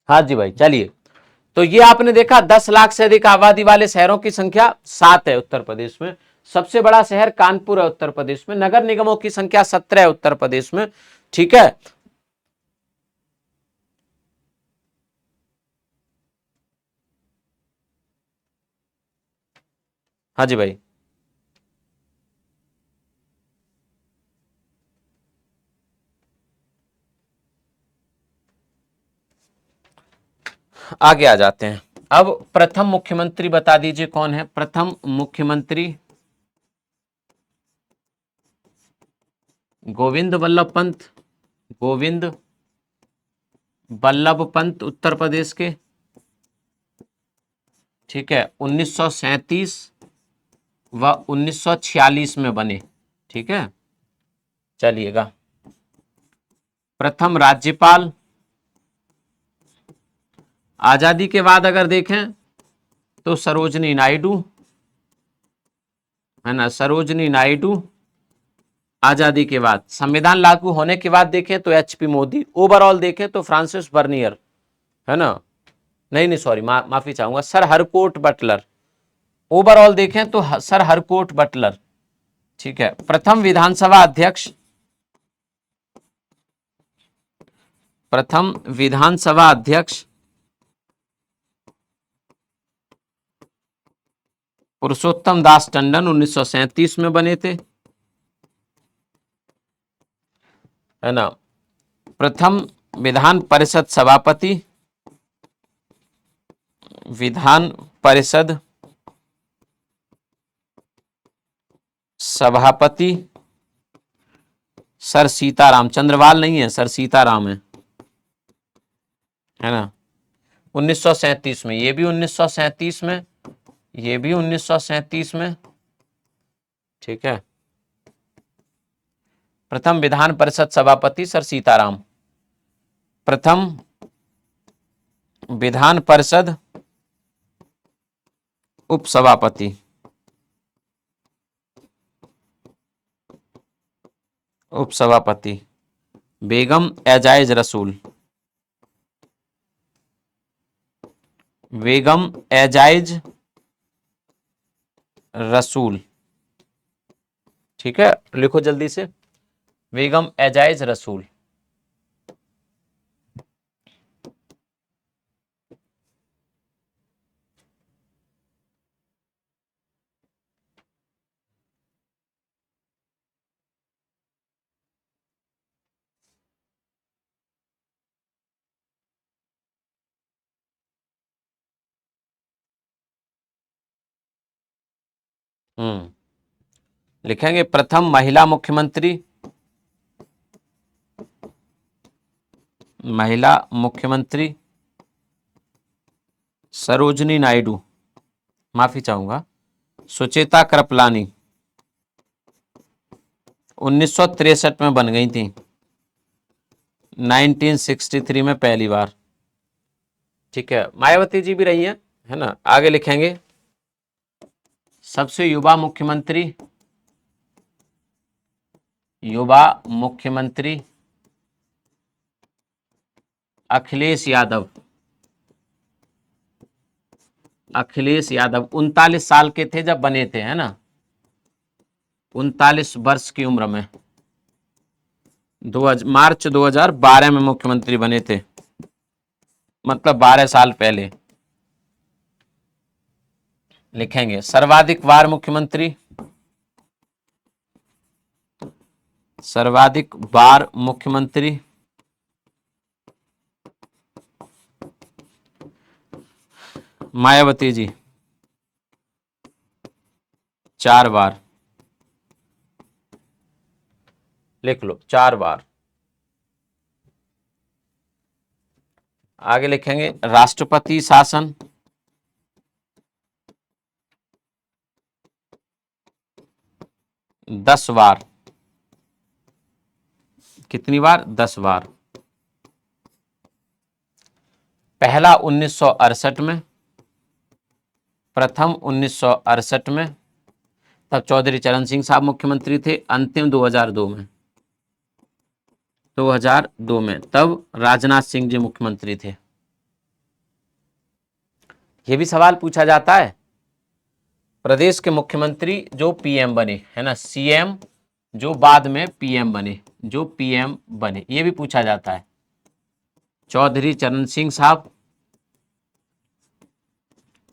हाँ जी भाई, चलिए। तो ये आपने देखा 10 लाख से अधिक आबादी वाले शहरों की संख्या 7 है उत्तर प्रदेश में। सबसे बड़ा शहर कानपुर है उत्तर प्रदेश में। नगर निगमों की संख्या 17 है उत्तर प्रदेश में, ठीक है। हाँ जी भाई, आगे आ जाते हैं। अब प्रथम मुख्यमंत्री बता दीजिए कौन है प्रथम मुख्यमंत्री। गोविंद वल्लभ पंत, गोविंद वल्लभ पंत उत्तर प्रदेश के, ठीक है। 1937 व 1946 में बने, ठीक है। चलिएगा, प्रथम राज्यपाल। आजादी के बाद अगर देखें तो सरोजनी नायडू, है ना, सरोजनी नायडू। आजादी के बाद, संविधान लागू होने के बाद देखें तो एचपी मोदी। ओवरऑल देखें तो फ्रांसिस बर्नियर, है ना, नहीं नहीं सॉरी, माफी चाहूंगा, सर हरकोट बटलर। ओवरऑल देखें तो सर हरकोट बटलर, ठीक है। प्रथम विधानसभा अध्यक्ष, प्रथम विधानसभा अध्यक्ष पुरुषोत्तम दास टंडन 1937 में बने थे, है ना। प्रथम विधान परिषद सभापति, विधान परिषद सभापति सर सीताराम, चंद्रवाल नहीं है, सर सीताराम है ना। 1937 में, ये भी 1937 में, ये भी 1937 में, ठीक है। प्रथम विधान परिषद सभापति सर सीताराम, प्रथम विधान परिषद उपसभापति, उपसभापति बेगम एजाइज रसूल, बेगम एजाइज रसूल, ठीक है। लिखो जल्दी से, बेगम एजाइज रसूल। लिखेंगे प्रथम महिला मुख्यमंत्री, महिला मुख्यमंत्री सरोजनी नायडू, माफी चाहूंगा, सुचेता कृपलानी 1963 में बन गई थी, 1963 में पहली बार। ठीक है, मायावती जी भी रही हैं, है ना। आगे लिखेंगे सबसे युवा मुख्यमंत्री, युवा मुख्यमंत्री अखिलेश यादव, अखिलेश यादव 39 साल के थे जब बने थे, है ना, 39 वर्ष की उम्र में, मार्च 2012 में मुख्यमंत्री बने थे, मतलब 12 साल पहले। लिखेंगे सर्वाधिक बार मुख्यमंत्री, सर्वाधिक बार मुख्यमंत्री मायावती जी 4 बार, लिख लो 4 बार। आगे लिखेंगे राष्ट्रपति शासन, दस बार। कितनी बार? 10 बार। पहला 1968 में, प्रथम 1968 में, तब चौधरी चरण सिंह साहब मुख्यमंत्री थे। अंतिम 2002 में, 2002 में तब राजनाथ सिंह जी मुख्यमंत्री थे। यह भी सवाल पूछा जाता है, प्रदेश के मुख्यमंत्री जो पीएम बने, है ना, सीएम जो बाद में पीएम बने, जो पीएम बने, यह भी पूछा जाता है। चौधरी चरण सिंह साहब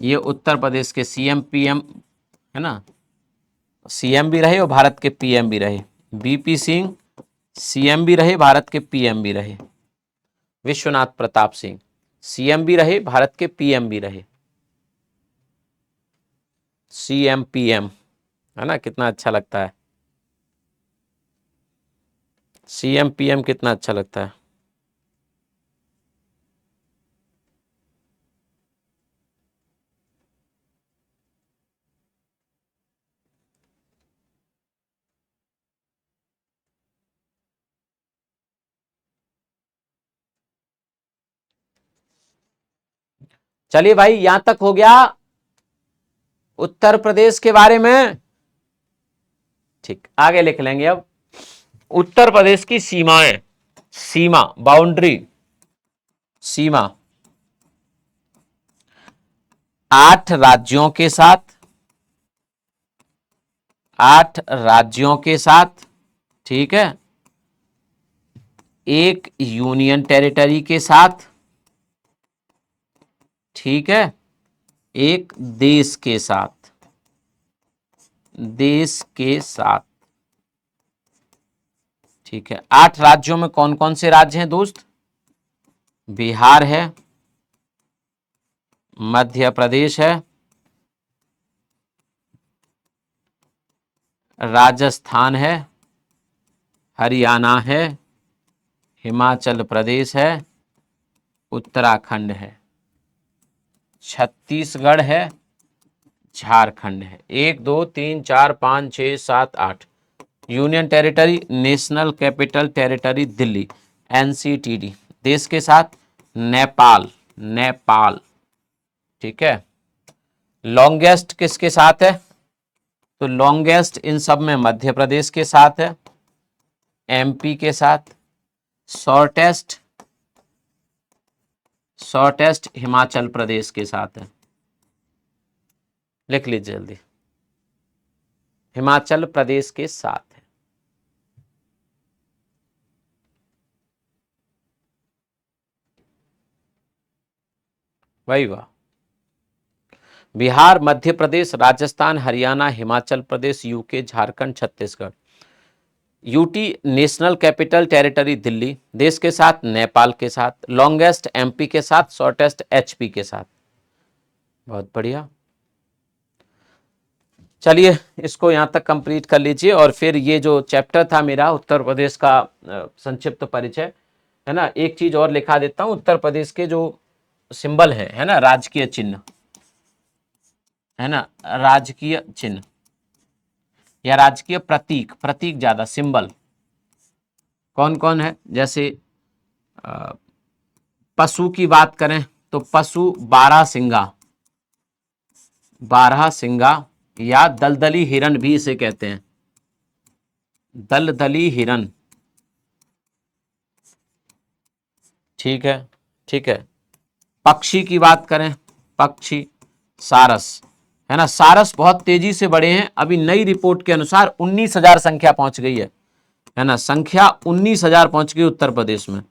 ये उत्तर प्रदेश के सीएम पीएम, है ना, सीएम भी रहे और भारत के पीएम भी रहे। बीपी सिंह सीएम भी रहे, भारत के पीएम भी रहे। विश्वनाथ प्रताप सिंह सीएम भी रहे, भारत के पीएम भी रहे। सीएम पीएम, है ना, कितना अच्छा लगता है, सीएम पीएम कितना अच्छा लगता है। चलिए भाई, यहां तक हो गया उत्तर प्रदेश के बारे में। ठीक, आगे लिख लेंगे अब उत्तर प्रदेश की सीमाएं, सीमा बाउंड्री, सीमा 8 राज्यों के साथ, 8 राज्यों के साथ, ठीक है, एक यूनियन टेरिटरी के साथ, ठीक है, एक देश के साथ, देश के साथ, ठीक है। 8 राज्यों में कौन कौन से राज्य हैं दोस्त? बिहार है, मध्य प्रदेश है, राजस्थान है, हरियाणा है, हिमाचल प्रदेश है, उत्तराखंड है, छत्तीसगढ़ है, झारखंड है। 1 2 3 4 5 6 7 8 union territory, national capital territory Delhi, NCTD. देश के साथ नेपाल, नेपाल, ठीक है। लॉन्गेस्ट किसके साथ है? तो लॉन्गेस्ट इन सब में मध्य प्रदेश के साथ है, एमपी के साथ। शॉर्टेस्ट, शॉर्टेस्ट हिमाचल प्रदेश के साथ है। लिख लीजिए जल्दी, हिमाचल प्रदेश के साथ है। वही वाह। Bihar, Madhya Pradesh, Rajasthan, Haryana, Himachal Pradesh, UK, Jharkhand, Chhattisgarh. UT national capital territory Delhi, देश के साथ नेपाल के साथ, लॉन्गेस्ट एमपी के साथ, शॉर्टेस्ट एचपी के साथ। बहुत बढ़िया। चलिए इसको यहाँ तक कंप्लीट कर लीजिए और फिर ये जो चैप्टर था मेरा उत्तर प्रदेश का संक्षिप्त परिचय, है ना, एक चीज और लिखा देता हूँ। उत्तर प्रदेश के जो सिंबल है ना, राजकीय चिन्ह, है ना, राजकीय चिन्ह या राजकीय प्रतीक, प्रतीक ज्यादा, सिंबल कौन कौन है। जैसे पशु की बात करें तो पशु बारह सिंगा, बारह सिंगा, या दलदली हिरण भी इसे कहते हैं, दलदली हिरण। ठीक है, ठीक है। पक्षी की बात करें, पक्षी सारस, है ना। सारस बहुत तेजी से बढ़े हैं, अभी नई रिपोर्ट के अनुसार 19,000 संख्या पहुंच गई है ना, संख्या 19,000 पहुंच गई उत्तर प्रदेश में।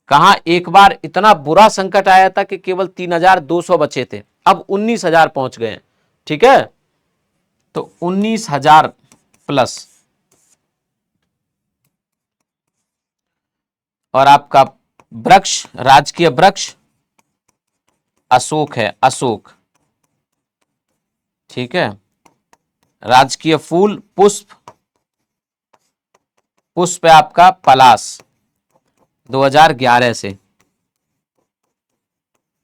कहा एक बार इतना बुरा संकट आया था कि केवल 3,200 बचे थे, अब 19,000 पहुंच गए हैं। ठीक है, तो 19,000 प्लस। और आपका वृक्ष, राजकीय वृक्ष अशोक है, अशोक। ठीक है, राजकीय फूल पुष्प, पुष्प है आपका पलाश, 2011 से,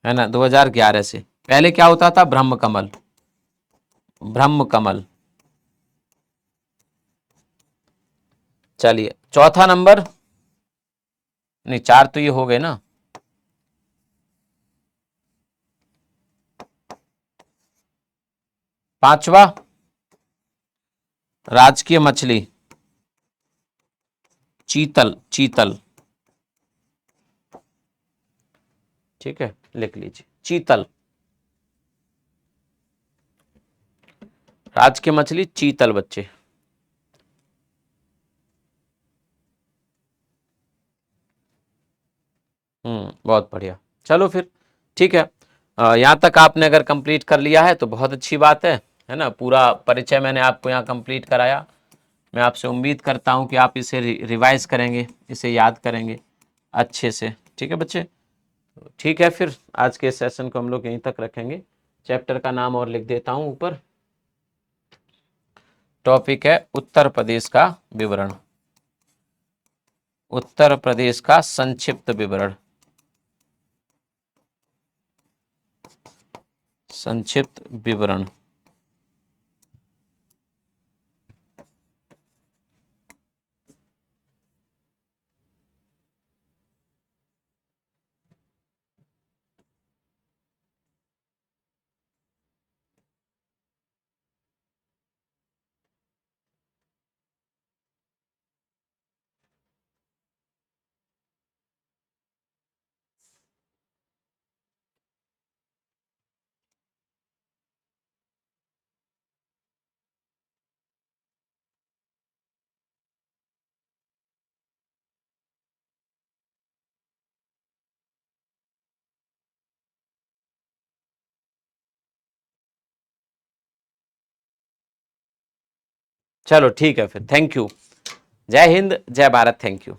है ना, 2011 से। पहले क्या होता था, ब्रह्म कमल, ब्रह्म कमल। चलिए चौथा नंबर, नहीं चार तो ये हो गए ना। पांचवा, राजकीय मछली चीतल, चीतल। ठीक है, लिख लीजिए चीतल, राजकीय मछली चीतल बच्चे। बहुत बढ़िया। चलो फिर ठीक है, यहाँ तक आपने अगर कंप्लीट कर लिया है तो बहुत अच्छी बात है ना। पूरा परिचय मैंने आपको यहाँ कंप्लीट कराया। मैं आपसे उम्मीद करता हूँ कि आप इसे रिवाइज करेंगे, इसे याद करेंगे अच्छे से। ठीक है बच्चे, ठीक है फिर आज के सेशन को हम लोग यहीं तक रखेंगे। चैप्टर का नाम और लिख देता हूँ ऊपर। टॉपिक है उत्तर प्रदेश का विवरण, उत्तर प्रदेश का संक्षिप्त विवरण, संक्षिप्त विवरण। चलो ठीक है फिर, थैंक यू। जय हिंद, जय भारत, थैंक यू।